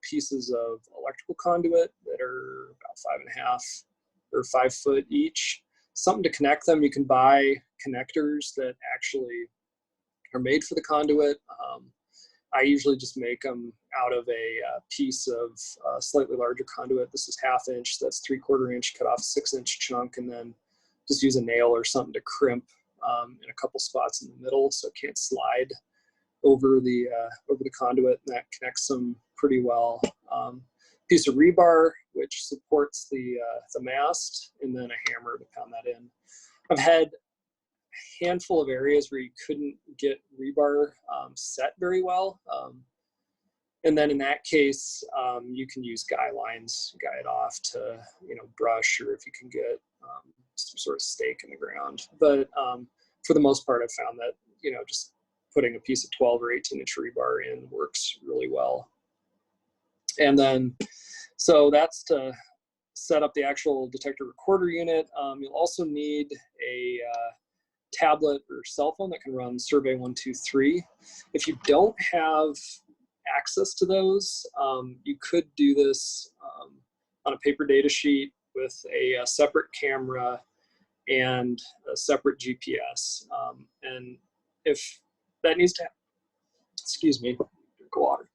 pieces of electrical conduit that are about 5.5 or 5 foot each. Something to connect them. You can buy connectors that actually are made for the conduit. I usually just make them out of a piece of slightly larger conduit. This is 1/2 inch, so that's 3/4 inch, cut off a 6-inch chunk, and then just use a nail or something to crimp in a couple spots in the middle so it can't slide over the conduit, and that connects them pretty well. Piece of rebar which supports the mast, and then a hammer to pound that in. I've had a handful of areas where you couldn't get rebar set very well, and then in that case you can use guy lines, guy it off to brush, or if you can get some sort of stake in the ground. But for the most part, I've found that just putting a piece of 12 or 18-inch rebar in works really well. And then, so that's to set up the actual detector recorder unit. You'll also need a tablet or cell phone that can run Survey 123. If you don't have access to those, you could do this on a paper data sheet with a separate camera and a separate GPS. And if that needs to, excuse me, drink water.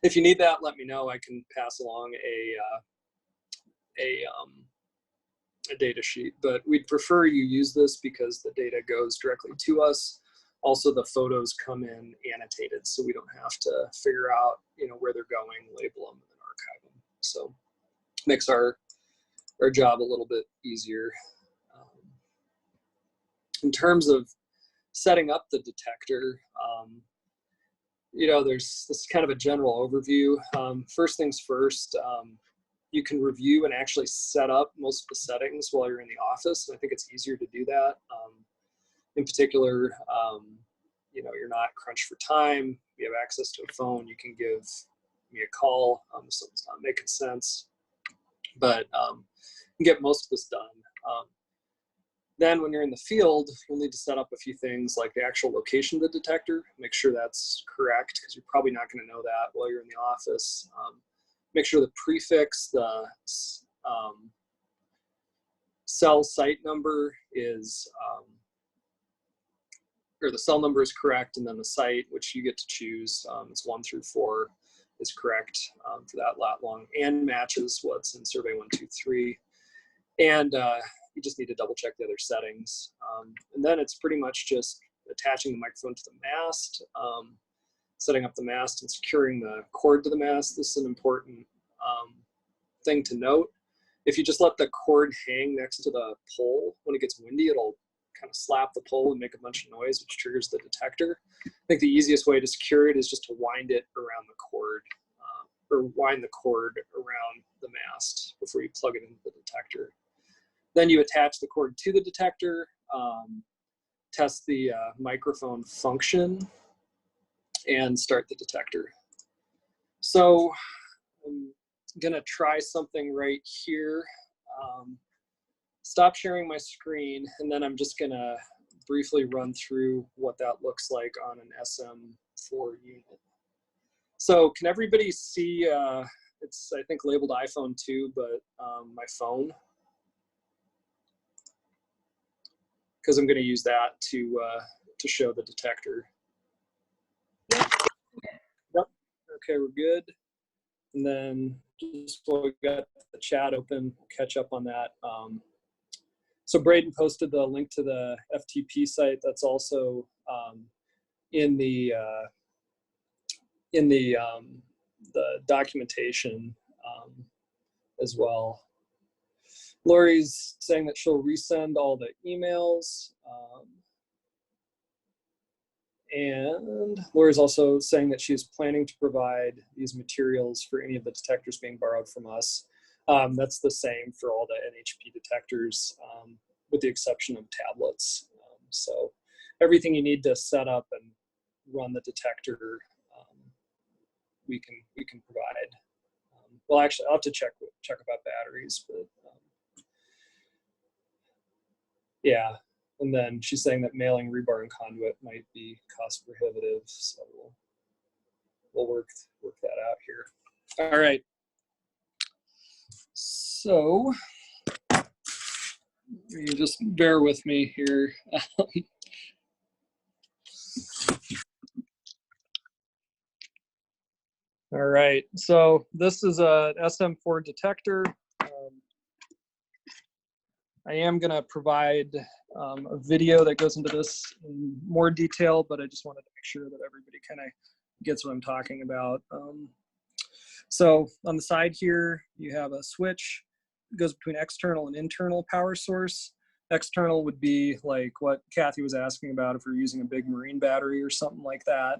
If you need that, let me know. I can pass along a data sheet, but we'd prefer you use this because the data goes directly to us. Also, the photos come in annotated, so we don't have to figure out where they're going, label them, and then archive them. So makes our job a little bit easier. In terms of setting up the detector, this is kind of a general overview. First things first, you can review and actually set up most of the settings while you're in the office. And I think it's easier to do that. In particular, you're not crunched for time. You have access to a phone. You can give me a call if something's not making sense. But you can get most of this done. Then when you're in the field, you'll need to set up a few things like the actual location of the detector. Make sure that's correct, because you're probably not going to know that while you're in the office. Make sure the prefix, the cell site number is, or the cell number is correct, and then the site, which you get to choose, it's 1 through 4, is correct for that lat long and matches what's in Survey 123. And you just need to double check the other settings. And then it's pretty much just attaching the microphone to the mast, setting up the mast and securing the cord to the mast. This is an important thing to note. If you just let the cord hang next to the pole, when it gets windy, it'll kind of slap the pole and make a bunch of noise, which triggers the detector. I think the easiest way to secure it is just to wind it around the cord, or wind the cord around the mast before you plug it into the detector. Then you attach the cord to the detector, test the microphone function, and start the detector. So I'm gonna try something right here. Stop sharing my screen, and then I'm just gonna briefly run through what that looks like on an SM4 unit. So can everybody see, it's I think labeled iPhone 2, but my phone? Because I'm going to use that to show the detector. Yep. Okay, we're good. And then just while we got the chat open, we'll catch up on that. So Braden posted the link to the FTP site. That's also in the documentation as well. Lori's saying that she'll resend all the emails. And Lori's also saying that she's planning to provide these materials for any of the detectors being borrowed from us. That's the same for all the NHP detectors, with the exception of tablets. So everything you need to set up and run the detector, we can provide. Well, actually, I'll have to check about batteries, but Yeah. And then she's saying that mailing rebar and conduit might be cost prohibitive. So we'll work that out here. All right. So you just bear with me here. All right, so this is a SM4 detector. I am going to provide a video that goes into this in more detail, but I just wanted to make sure that everybody kind of gets what I'm talking about. So on the side here, you have a switch. It goes between external and internal power source. External would be like what Kathy was asking about if we're using a big marine battery or something like that.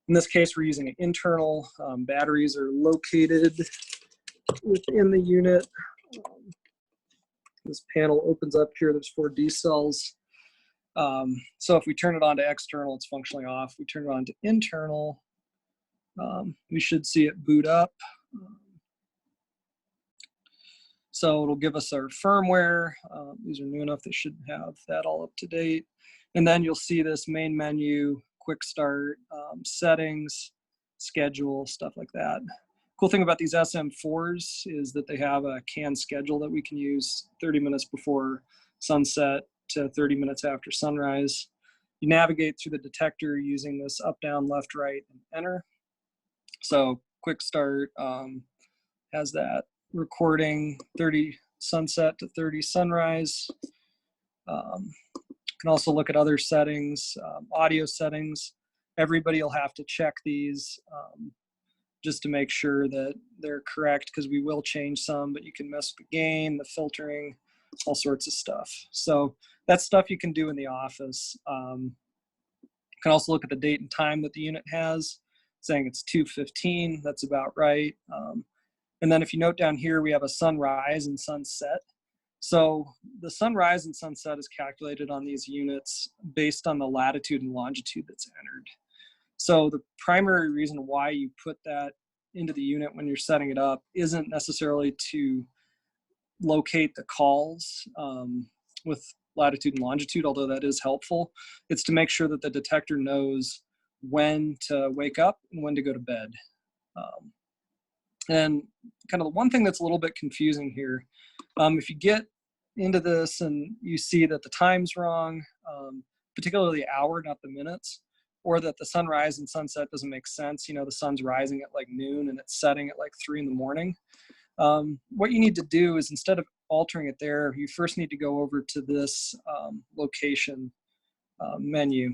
In this case, we're using an internal. Batteries are located within the unit. This panel opens up here. There's 4 D cells. So if we turn it on to external, it's functionally off. We turn it on to internal, we should see it boot up. So it'll give us our firmware. These are new enough, they should have that all up to date. And then you'll see this main menu, quick start, settings, schedule, stuff like that. Cool thing about these SM4s is that they have a CAN schedule that we can use 30 minutes before sunset to 30 minutes after sunrise. You navigate through the detector using this up, down, left, right, and enter. So quick start has that recording 30 sunset to 30 sunrise. Can also look at other settings, audio settings. Everybody will have to check these just to make sure that they're correct, because we will change some, but you can mess with the gain, the filtering, all sorts of stuff. So that's stuff you can do in the office. You can also look at the date and time that the unit has, saying it's 2:15, that's about right. And then if you note down here, we have a sunrise and sunset. So the sunrise and sunset is calculated on these units based on the latitude and longitude that's entered. So the primary reason why you put that into the unit when you're setting it up isn't necessarily to locate the calls with latitude and longitude, although that is helpful. It's to make sure that the detector knows when to wake up and when to go to bed. And kind of the one thing that's a little bit confusing here, if you get into this and you see that the time's wrong, particularly the hour, not the minutes, or that the sunrise and sunset doesn't make sense. You know, the sun's rising at like noon and it's setting at like 3 in the morning. What you need to do is, instead of altering it there, you first need to go over to this location menu.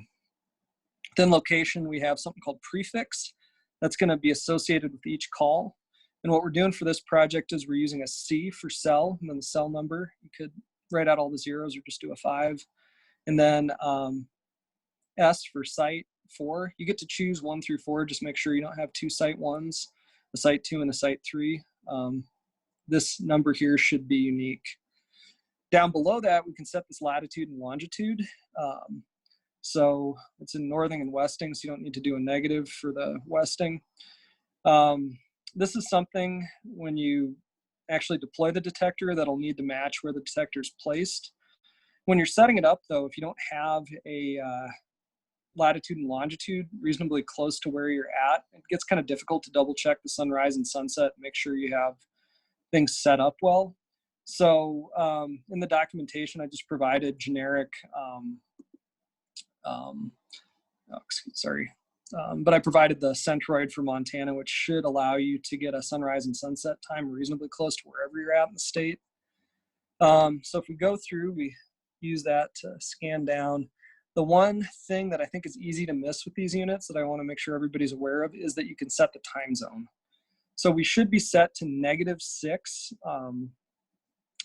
Within location, we have something called prefix that's going to be associated with each call. And what we're doing for this project is we're using a C for cell, and then the cell number. You could write out all the zeros or just do a 5. And then S for site 4. You get to choose 1 through 4. Just make sure you don't have 2 site 1s, a site 2 and a site 3. This number here should be unique. Down below that, we can set this latitude and longitude. So it's in northing and westing, so you don't need to do a negative for the westing. This is something when you actually deploy the detector that'll need to match where the detector is placed. When you're setting it up, though, if you don't have a latitude and longitude reasonably close to where you're at, it gets kind of difficult to double check the sunrise and sunset and make sure you have things set up well. So in the documentation, I just provided generic, but I provided the centroid for Montana, which should allow you to get a sunrise and sunset time reasonably close to wherever you're at in the state. So if we go through, we use that to scan down. The one thing that I think is easy to miss with these units that I want to make sure everybody's aware of is that you can set the time zone. So we should be set to -6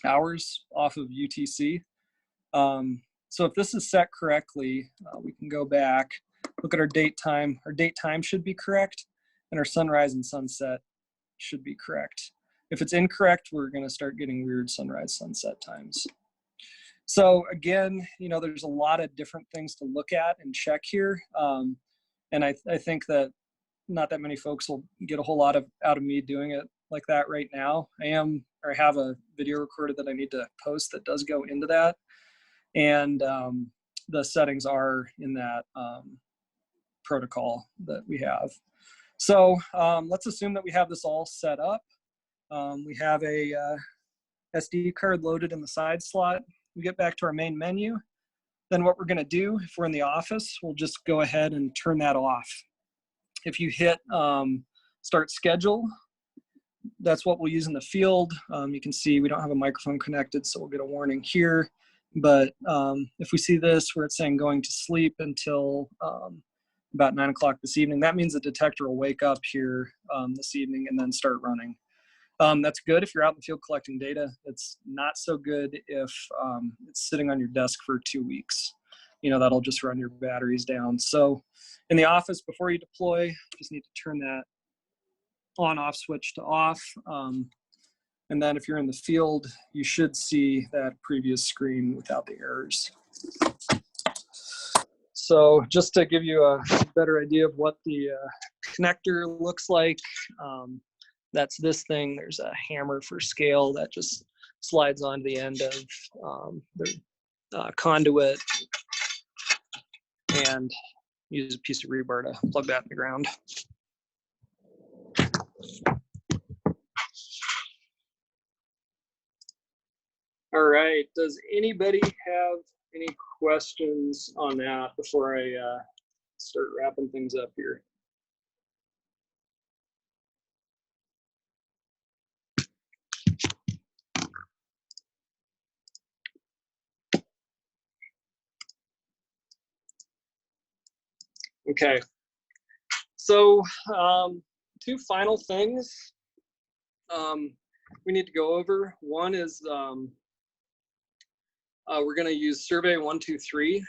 hours off of UTC. So if this is set correctly, we can go back, look at our date time. Our date time should be correct, and our sunrise and sunset should be correct. If it's incorrect, we're going to start getting weird sunrise sunset times. So again, you know, there's a lot of different things to look at and check here. And I think that not that many folks will get a whole lot out of me doing it like that right now. I have a video recorded that I need to post that does go into that. And the settings are in that protocol that we have. So let's assume that we have this all set up. We have a SD card loaded in the side slot. We get back to our main menu. Then what we're going to do, if we're in the office, we'll just go ahead and turn that off. If you hit start schedule, that's what we'll use in the field. You can see we don't have a microphone connected, so we'll get a warning here. But if we see this where it's saying going to sleep until about 9 o'clock this evening, that means the detector will wake up here this evening and then start running. That's good if you're out in the field collecting data. It's not so good if it's sitting on your desk for 2 weeks. You know, that'll just run your batteries down. So in the office, before you deploy, just need to turn that on-off switch to off. And then if you're in the field, you should see that previous screen without the errors. So just to give you a better idea of what the connector looks like, that's this thing. There's a hammer for scale that just slides onto the end of the conduit, and use a piece of rebar to plug that in the ground. All right, does anybody have any questions on that before I start wrapping things up here? Okay, so two final things we need to go over. One is we're going to use survey 123,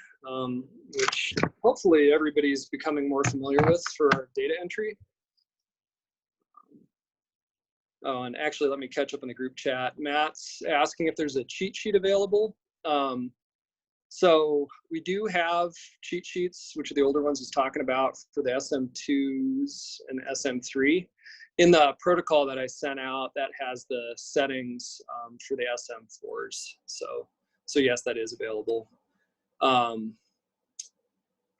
which hopefully everybody's becoming more familiar with for our data entry. Oh, and actually, let me catch up in the group chat. Matt's asking if there's a cheat sheet available. So we do have cheat sheets, which are the older ones he's talking about, for the SM2s and SM3. In the protocol that I sent out, that has the settings for the SM4s. So yes, that is available.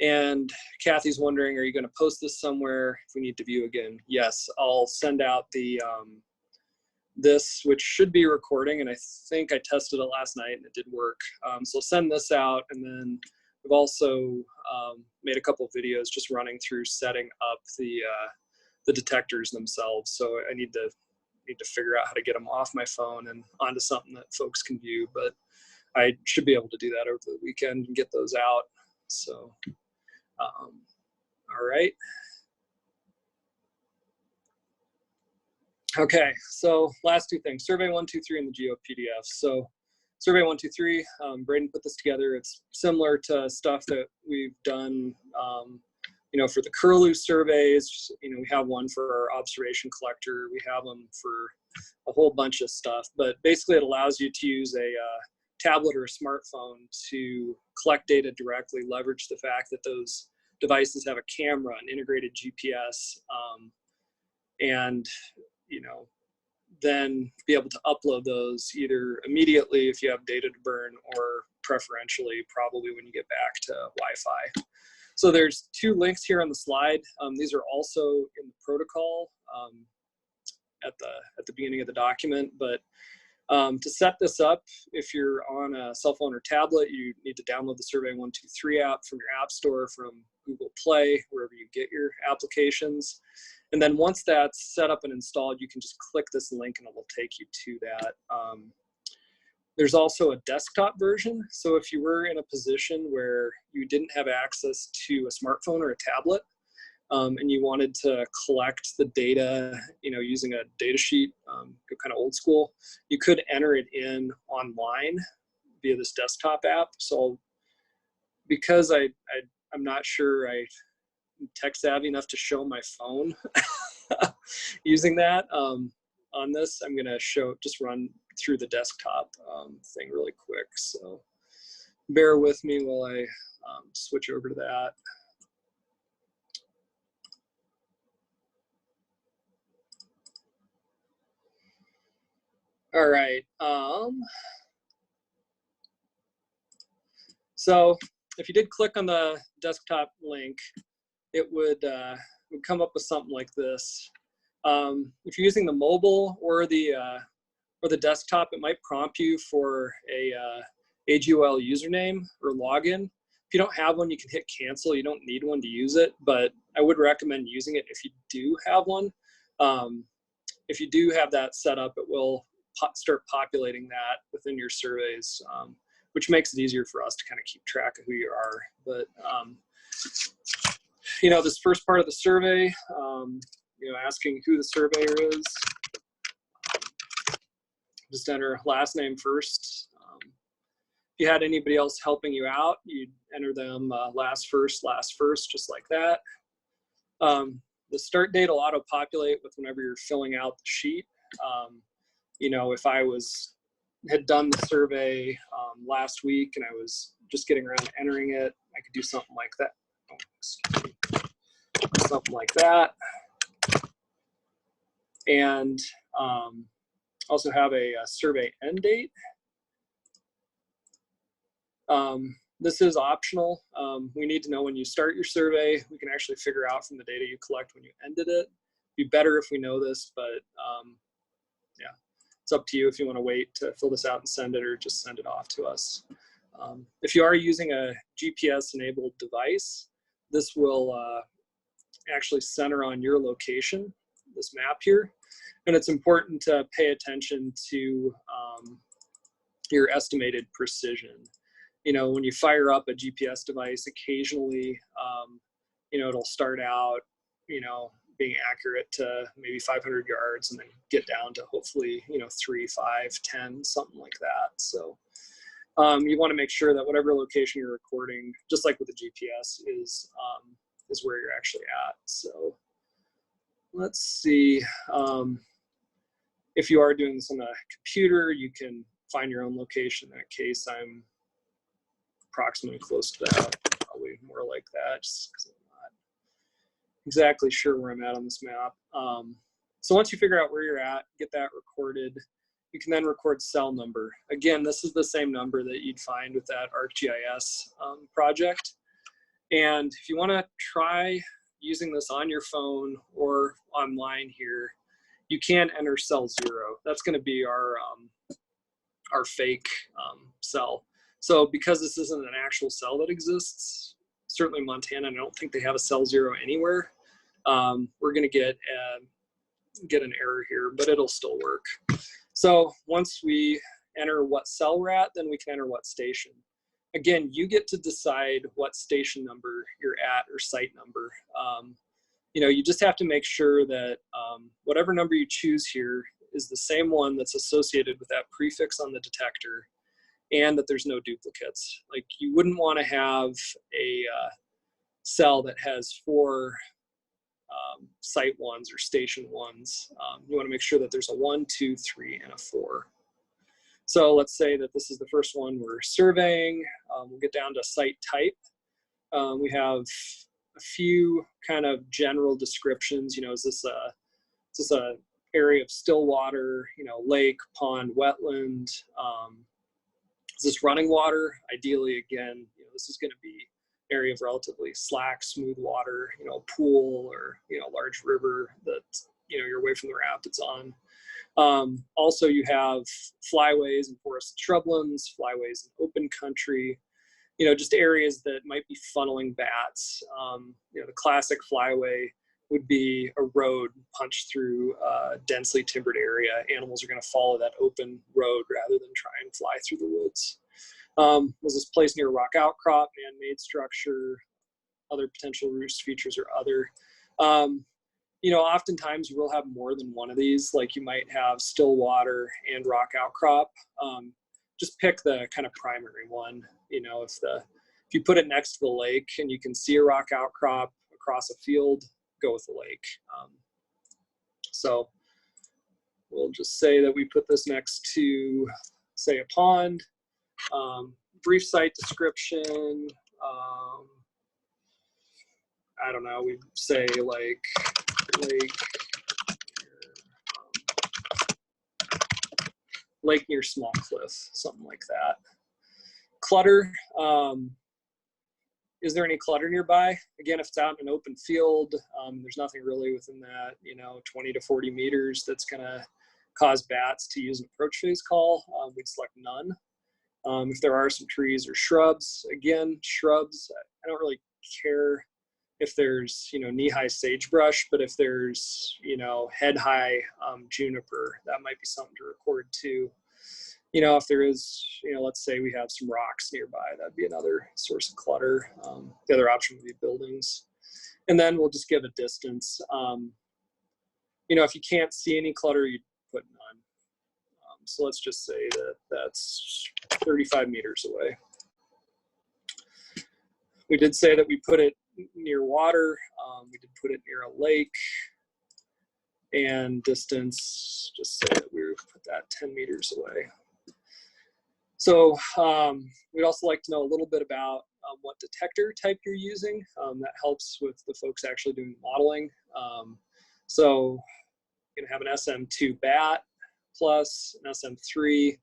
And Kathy's wondering, are you going to post this somewhere if we need to view again? Yes, I'll send out the this, which should be recording, and I think I tested it last night and it did work. So I'll send this out, and then we've also made a couple of videos just running through setting up the detectors themselves. So I need to figure out how to get them off my phone and onto something that folks can view, but I should be able to do that over the weekend and get those out. So, all right. Okay, so last two things, survey 123 and the geo PDF. So survey 123, Braden put this together. It's similar to stuff that we've done, you know, for the Curlew surveys. You know, we have one for our observation collector. We have them for a whole bunch of stuff, but basically it allows you to use a tablet or a smartphone to collect data directly, leverage the fact that those devices have a camera, an integrated GPS, and you know, then be able to upload those either immediately if you have data to burn, or preferentially probably when you get back to Wi-Fi. So there's two links here on the slide. These are also in the protocol at the beginning of the document, but to set this up, if you're on a cell phone or tablet, you need to download the Survey 123 app from your app store, from Google Play, wherever you get your applications. And then once that's set up and installed, you can just click this link and it will take you to that. There's also a desktop version. So if you were in a position where you didn't have access to a smartphone or a tablet, and you wanted to collect the data, you know, using a data sheet, kind of old school, you could enter it in online via this desktop app. So because I'm not sure I'm tech savvy enough to show my phone using that on this, I'm gonna just run through the desktop thing really quick. So bear with me while I switch over to that. All right. So if you did click on the desktop link, it would come up with something like this. If you're using the mobile or the desktop, it might prompt you for a AGOL username or login. If you don't have one, you can hit cancel. You don't need one to use it, but I would recommend using it if you do have one. If you do have that set up, it will start populating that within your surveys, which makes it easier for us to kind of keep track of who you are. But you know, this first part of the survey, you know, asking who the surveyor is. Just enter last name first. If you had anybody else helping you out, you'd enter them last first, just like that. The start date will auto-populate with whenever you're filling out the sheet. You know, if I had done the survey last week and I was just getting around to entering it, I could do something like that. Oh, excuse me. Something like that. And also have a survey end date. This is optional. We need to know when you start your survey. We can actually figure out from the data you collect when you ended it. It'd be better if we know this, but yeah, it's up to you if you want to wait to fill this out and send it or just send it off to us. If you are using a GPS-enabled device, this will actually center on your location, this map here. And it's important to pay attention to your estimated precision. You know, when you fire up a GPS device, occasionally, you know, it'll start out, you know, being accurate to maybe 500 yards and then get down to hopefully, you know, 3, 5, 10, something like that. So you want to make sure that whatever location you're recording, just like with the GPS, is where you're actually at. So let's see. If you are doing this on a computer, you can find your own location. In that case, I'm approximately close to that, probably more like that, just because I'm not exactly sure where I'm at on this map. So once you figure out where you're at, get that recorded, you can then record cell number. Again, this is the same number that you'd find with that ArcGIS project. And if you want to try using this on your phone or online here, you can enter cell 0. That's going to be our fake cell. So because this isn't an actual cell that exists, certainly Montana, I don't think they have a cell 0 anywhere. We're going to get an error here, but it'll still work. So once we enter what cell we're at, then we can enter what station. Again, you get to decide what station number you're at or site number. You know, you just have to make sure that whatever number you choose here is the same one that's associated with that prefix on the detector, and that there's no duplicates. Like, you wouldn't want to have a cell that has 4 site 1s or station 1s. You want to make sure that there's a 1, 2, 3, and a 4. So let's say that this is the first one we're surveying. We'll get down to site type. We have a few kind of general descriptions. You know, is this a area of still water, you know, lake, pond, wetland? Is this running water? Ideally, again, you know, this is going to be area of relatively slack, smooth water, you know, a pool or, you know, a large river that, you know, you're away from the raft it's on. Also, you have flyways and forested shrublands, flyways in open country, you know, just areas that might be funneling bats. You know, the classic flyway would be a road punched through a densely timbered area. Animals are going to follow that open road rather than try and fly through the woods. Was this place near a rock outcrop, man-made structure, other potential roost features or other? You know, oftentimes you will have more than one of these. Like, you might have still water and rock outcrop. Just pick the kind of primary one. You know, if you put it next to the lake and you can see a rock outcrop across a field, go with the lake. So we'll just say that we put this next to, say, a pond. Brief site description. I don't know, we'd say like lake near Small Cliff, something like that. Clutter. Is there any clutter nearby? Again, if it's out in an open field, there's nothing really within that, 20 to 40 meters that's going to cause bats to use an approach phase call. We'd select none. If there are some trees or shrubs, again, shrubs, I don't really care if there's, knee-high sagebrush, but if there's, head-high juniper, that might be something to record too. If there is, let's say we have some rocks nearby, that'd be another source of clutter. The other option would be buildings. And then we'll just give a distance. If you can't see any clutter, you'd put none. So let's just say that that's 35 meters away. We did say that we put it near water. We did put it near a lake. And distance, just say that we put that 10 meters away. So we'd also like to know a little bit about what detector type you're using. That helps with the folks actually doing modeling. So you're gonna have an SM2BAT plus an SM3,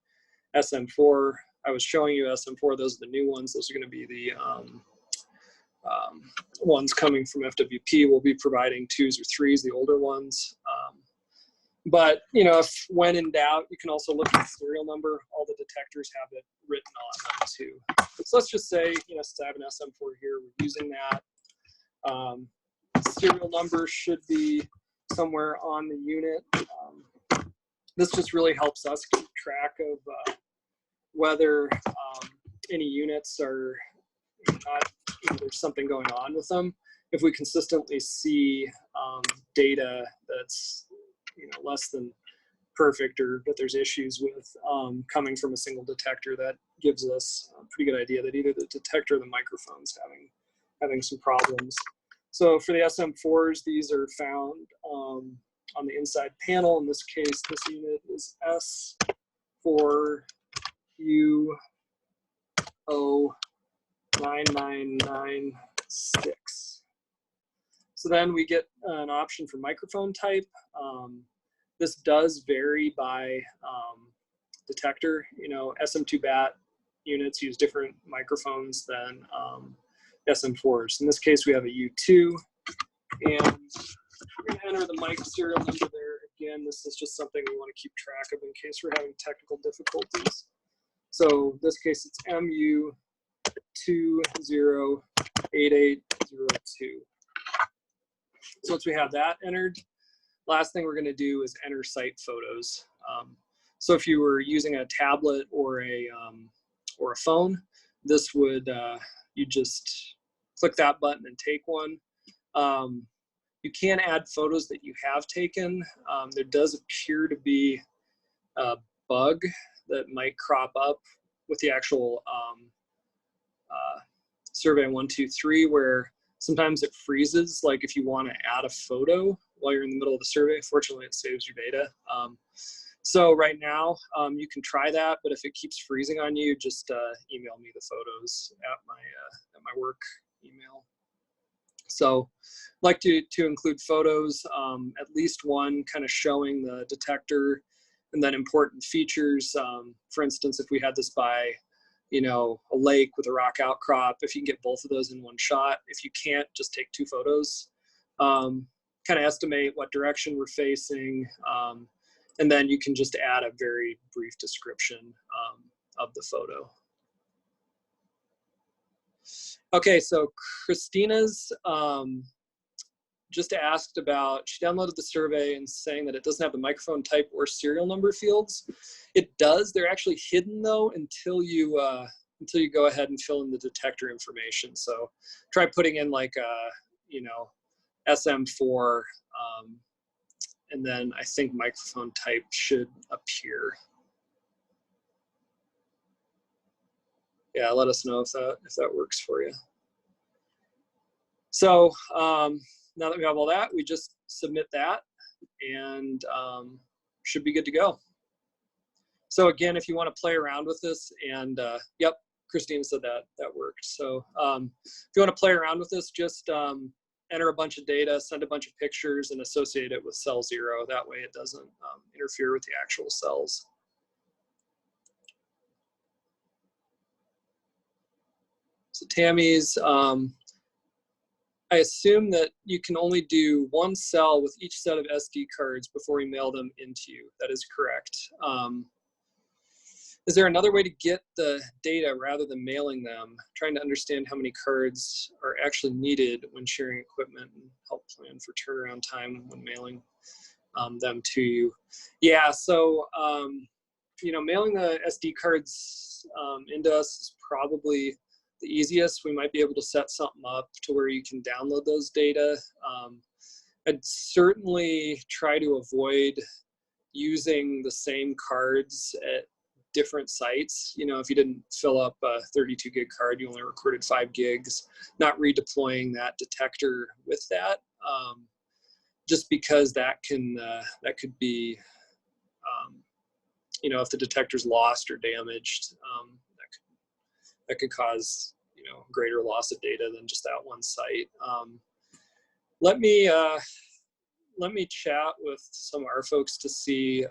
SM4. I was showing you SM4, those are the new ones. Those are gonna be the ones coming from FWP. We'll be providing 2s or 3s, the older ones. But, if when in doubt, you can also look at the serial number. All the detectors have it written on them too. So let's just say, since I have an SM4 here, we're using that. Serial number should be somewhere on the unit. This just really helps us keep track of whether any units are not, there's something going on with them. If we consistently see data that's less than perfect, or that there's issues with coming from a single detector, that gives us a pretty good idea that either the detector or the microphone's having some problems. So for the SM4s, these are found on the inside panel. In this case, this unit is S4UO9996. So then we get an option for microphone type. This does vary by detector. SM2BAT units use different microphones than SM4s. In this case, we have a U2, and we're going to enter the mic serial number there. Again, this is just something we want to keep track of in case we're having technical difficulties. So in this case, it's MU208802. So once we have that entered, last thing we're going to do is enter site photos. So if you were using a tablet or a phone, this would, you just click that button and take one. You can add photos that you have taken. There does appear to be a bug that might crop up with the actual survey 123, where sometimes it freezes, like if you want to add a photo while you're in the middle of the survey. Fortunately, it saves your data. So right now, you can try that, but if it keeps freezing on you, just email me the photos at my work email. So I'd like to include photos, at least one kind of showing the detector and then important features. For instance, if we had this by a lake with a rock outcrop, if you can get both of those in one shot. If you can't, just take 2 photos. Kind of estimate what direction we're facing, and then you can just add a very brief description of the photo. Okay, so Christina's just asked about, she downloaded the survey and saying that it doesn't have the microphone type or serial number fields. It does. They're actually hidden though until you go ahead and fill in the detector information. So try putting in like SM4, and then I think microphone type should appear. Yeah, let us know if that works for you. So now that we have all that, we just submit that and should be good to go. So again, if you want to play around with this, and yep, Christine said that worked. So if you want to play around with this, just enter a bunch of data, send a bunch of pictures, and associate it with cell 0. That way it doesn't interfere with the actual cells. So Tammy's, I assume that you can only do one cell with each set of SD cards before we mail them into you. That is correct. Is there another way to get the data rather than mailing them? Trying to understand how many cards are actually needed when sharing equipment and help plan for turnaround time when mailing them to you. Yeah, so, you know, mailing the SD cards into us is probably the easiest. We might be able to set something up to where you can download those data. I'd certainly try to avoid using the same cards at different sites. You know, if you didn't fill up a 32 gig card, you only recorded 5 gigs, not redeploying that detector with that, just because that could be, you know, if the detector's lost or damaged, that could cause, you know, greater loss of data than just that one site. Let me chat with some of our folks to see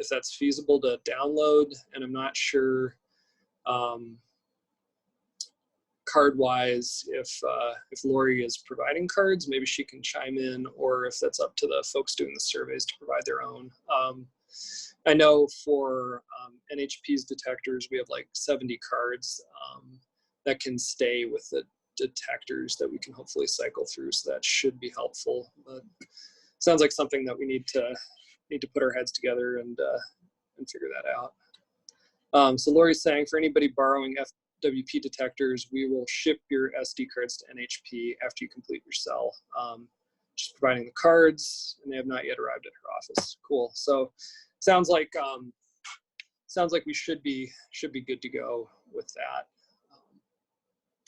if that's feasible to download, and I'm not sure card-wise if Lori is providing cards, maybe she can chime in, or if that's up to the folks doing the surveys to provide their own. I know for NHP's detectors, we have like 70 cards that can stay with the detectors that we can hopefully cycle through, so that should be helpful. But sounds like something that we need to put our heads together and figure that out. So Lori's saying, for anybody borrowing FWP detectors, we will ship your SD cards to NHP after you complete your cell. Just providing the cards, and they have not yet arrived at her office. Cool. So sounds like we should be good to go with that.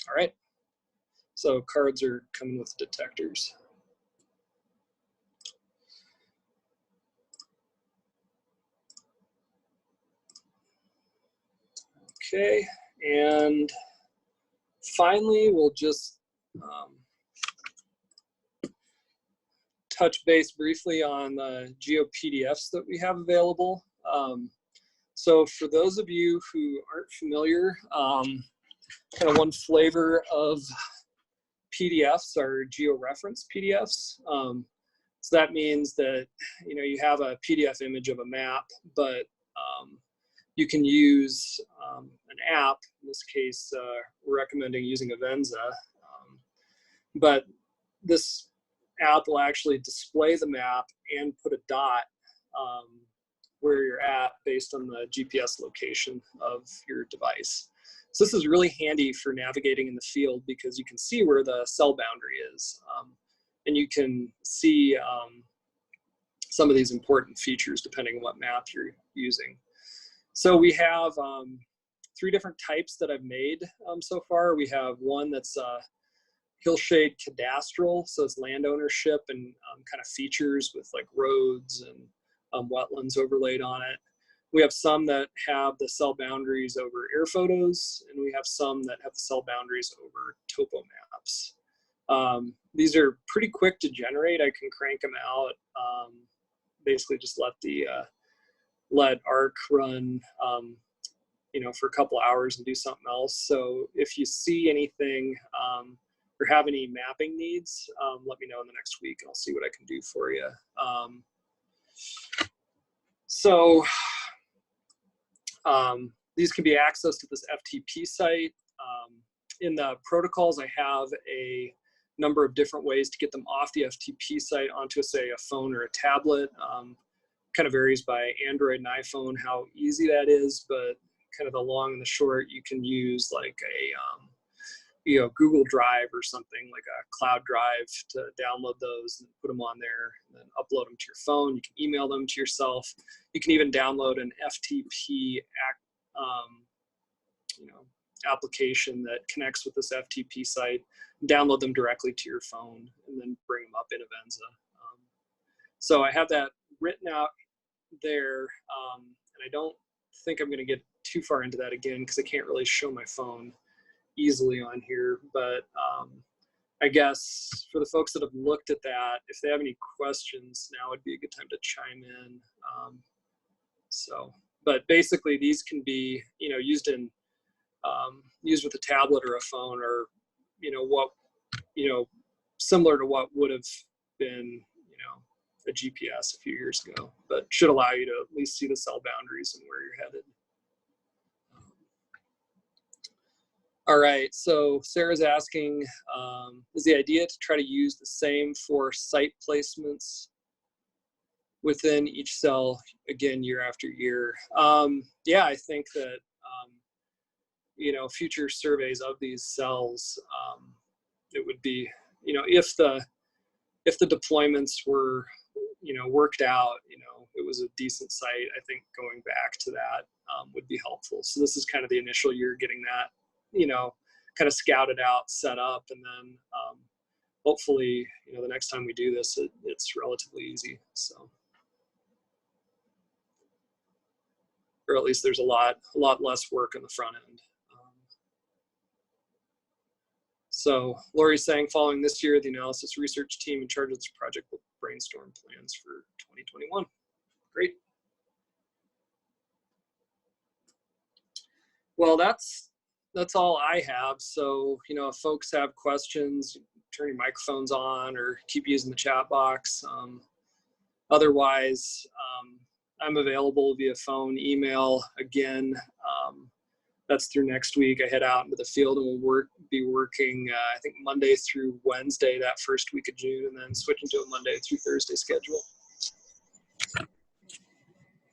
All right. So cards are coming with detectors. Okay, and finally, we'll just touch base briefly on the GeoPDFs that we have available. So for those of you who aren't familiar, kind of one flavor of PDFs are georeference PDFs. So that means that, you know, you have a PDF image of a map, but you can use an app. In this case, we're recommending using Avenza. But this app will actually display the map and put a dot where you're at based on the GPS location of your device. So this is really handy for navigating in the field because you can see where the cell boundary is. And you can see some of these important features depending on what map you're using. So we have 3 different types that I've made so far. We have one that's hillshade cadastral, so it's land ownership and kind of features with like roads and wetlands overlaid on it. We have some that have the cell boundaries over air photos, and we have some that have the cell boundaries over topo maps. These are pretty quick to generate. I can crank them out. Basically just let ARC run you know, for a couple hours and do something else. So if you see anything or have any mapping needs, let me know in the next week and I'll see what I can do for you. These can be accessed to this FTP site. In the protocols, I have a number of different ways to get them off the FTP site onto, say, a phone or a tablet. Kind of varies by Android and iPhone how easy that is, but kind of the long and the short, you can use like a you know, Google Drive or something like a cloud drive to download those and put them on there and then upload them to your phone. You can email them to yourself. You can even download an FTP you know, application that connects with this FTP site, download them directly to your phone and then bring them up in Avenza. So I have that written out there, and I don't think I'm going to get too far into that again because I can't really show my phone easily on here, but I guess for the folks that have looked at that, if they have any questions, now would be a good time to chime in. But basically these can be, you know, used in used with a tablet or a phone are, what, similar to what would have been, a GPS a few years ago, but should allow you to at least see the cell boundaries and where you're headed. All right, so Sarah's asking, is the idea to try to use the same for site placements within each cell, again, year after year? Yeah, I think that, future surveys of these cells, it would be, if the deployments were, worked out, it was a decent site, I think going back to that would be helpful. So this is kind of the initial year getting that, kind of scouted out, set up, and then hopefully, the next time we do this, it's relatively easy. So, or at least there's a lot less work on the front end. So Lori's saying, following this year, the analysis research team in charge of this project will brainstorm plans for 2021. Great. Well, that's all I have. So, if folks have questions, turn your microphones on or keep using the chat box. Otherwise, I'm available via phone, email. Again, that's through next week. I head out into the field and we'll be working, I think, Monday through Wednesday, that first week of June, and then switching to a Monday through Thursday schedule.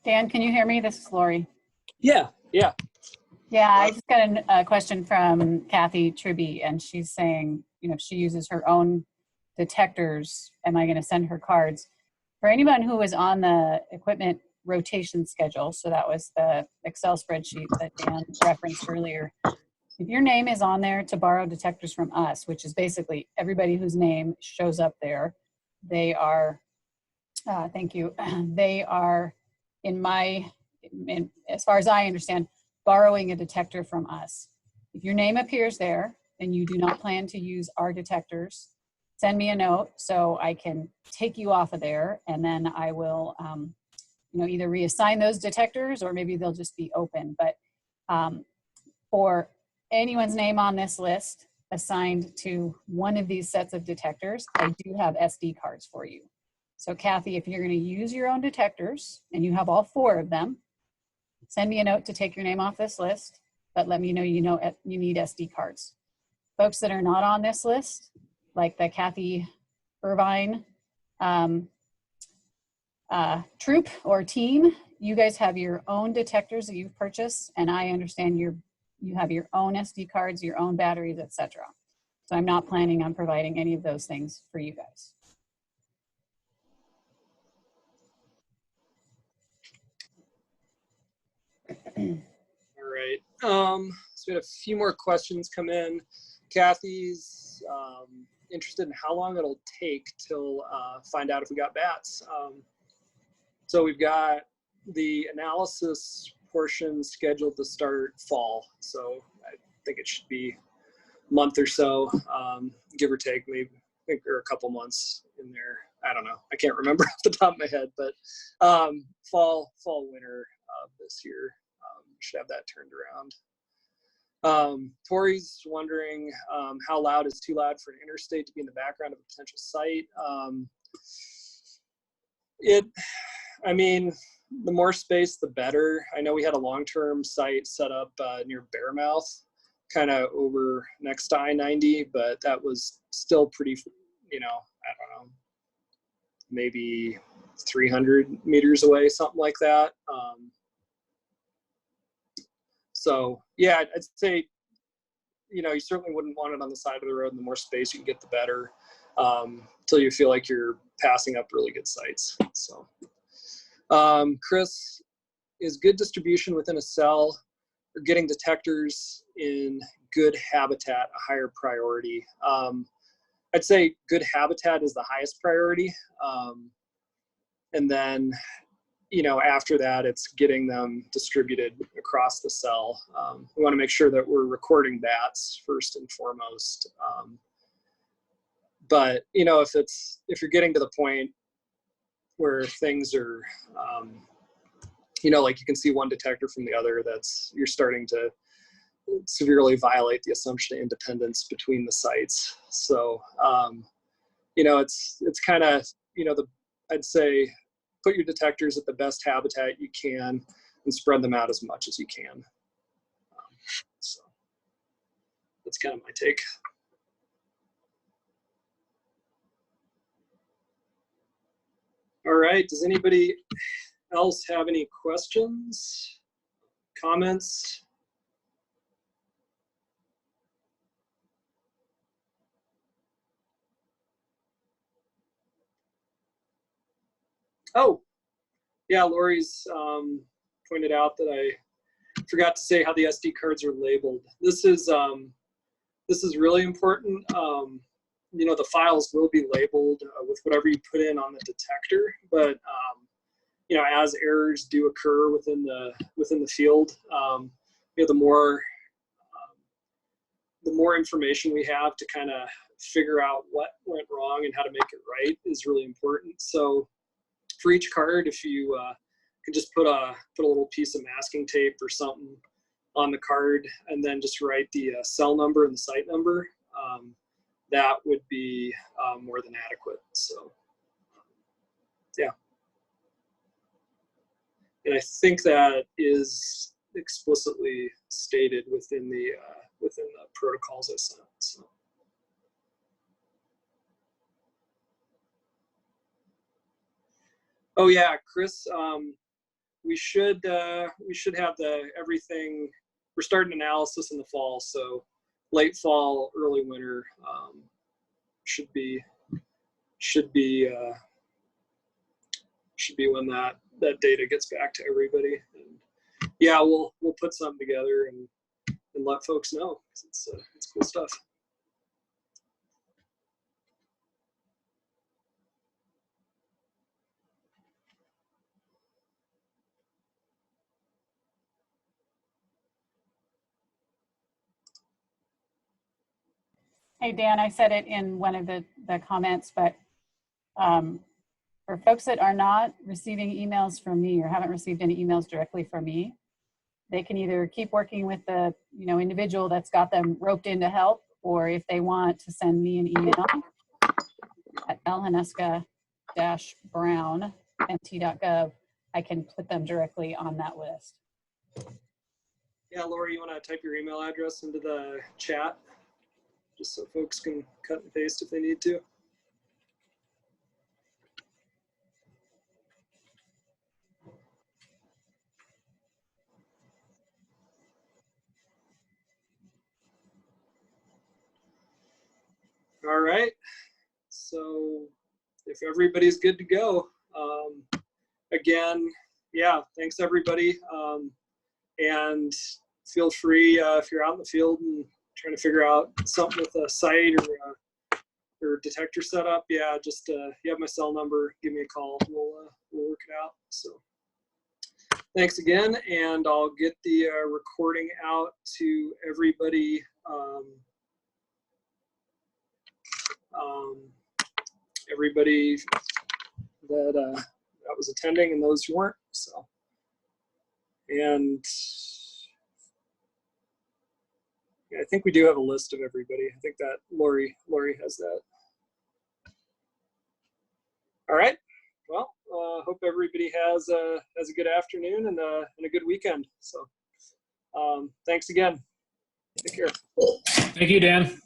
Dan, can you hear me? This is Lori. Yeah. Yeah, I just got a question from Kathy Tribby, and she's saying, she uses her own detectors. Am I going to send her cards? For anyone who was on the equipment rotation schedule, so that was the Excel spreadsheet that Dan referenced earlier, if your name is on there to borrow detectors from us, which is basically everybody whose name shows up there, they are, thank you, they are, as far as I understand, borrowing a detector from us. If your name appears there and you do not plan to use our detectors, send me a note so I can take you off of there, and then I will either reassign those detectors or maybe they'll just be open. But for anyone's name on this list assigned to one of these sets of detectors, I do have SD cards for you. So Kathy, if you're going to use your own detectors and you have all 4 of them, send me a note to take your name off this list, but let me know you need SD cards. Folks that are not on this list, like the Kathy Irvine troop or team, you guys have your own detectors that you've purchased, and I understand you have your own SD cards, your own batteries, etc. So I'm not planning on providing any of those things for you guys. All right. So we had a few more questions come in. Kathy's interested in how long it'll take till find out if we got bats. So we've got the analysis portion scheduled to start fall. So I think it should be a month or so, give or take, maybe, I think, or a couple months in there. I don't know. I can't remember off the top of my head, but fall, winter this year. Should have that turned around. Tori's wondering how loud is too loud for an interstate to be in the background of a potential site. I mean, the more space, the better. I know we had a long-term site set up near Bearmouth, kind of over next to I-90, but that was still pretty, I don't know, maybe 300 meters away, something like that. So yeah, I'd say, you certainly wouldn't want it on the side of the road, and the more space you can get, the better, until you feel like you're passing up really good sites. So, Chris, is good distribution within a cell or getting detectors in good habitat a higher priority? I'd say good habitat is the highest priority. And then, after that, it's getting them distributed across the cell. We want to make sure that we're recording bats first and foremost. But, if you're getting to the point where things are, like you can see one detector from the other, you're starting to severely violate the assumption of independence between the sites. So, you know, it's kind of, you know, I'd say put your detectors at the best habitat you can and spread them out as much as you can. So that's kind of my take. All right, does anybody else have any questions, comments? Oh, yeah, Lori's pointed out that I forgot to say how the SD cards are labeled. This is really important. You know, the files will be labeled with whatever you put in on the detector, but you know, as errors do occur within the field, you know, the more information we have to kind of figure out what went wrong and how to make it right is really important. So for each card, if you could just put a little piece of masking tape or something on the card and then just write the cell number and the site number, that would be more than adequate. So yeah. And I think that is explicitly stated within the protocols I sent. So. Oh yeah, Chris, we should have everything. We're starting analysis in the fall, so late fall, early winter should be when that data gets back to everybody. And yeah, we'll put something together and let folks know. It's cool stuff. Hey, Dan, I said it in one of the comments, but for folks that are not receiving emails from me or haven't received any emails directly from me, they can either keep working with the individual that's got them roped in to help, or if they want to send me an email at lhaneska-brown@mt.gov, I can put them directly on that list. Yeah, Laura, you want to type your email address into the chat just so folks can cut and paste if they need to? All right, so if everybody's good to go, again, yeah, thanks everybody. And feel free if you're out in the field and trying to figure out something with a site or detector setup, yeah, just you have my cell number, give me a call, we'll work it out. So thanks again, and I'll get the recording out to everybody. Everybody that was attending and those who weren't. So, and yeah, I think we do have a list of everybody. I think that Lori has that. All right. Well, hope everybody has a good afternoon and a good weekend. So, thanks again. Take care. Thank you, Dan.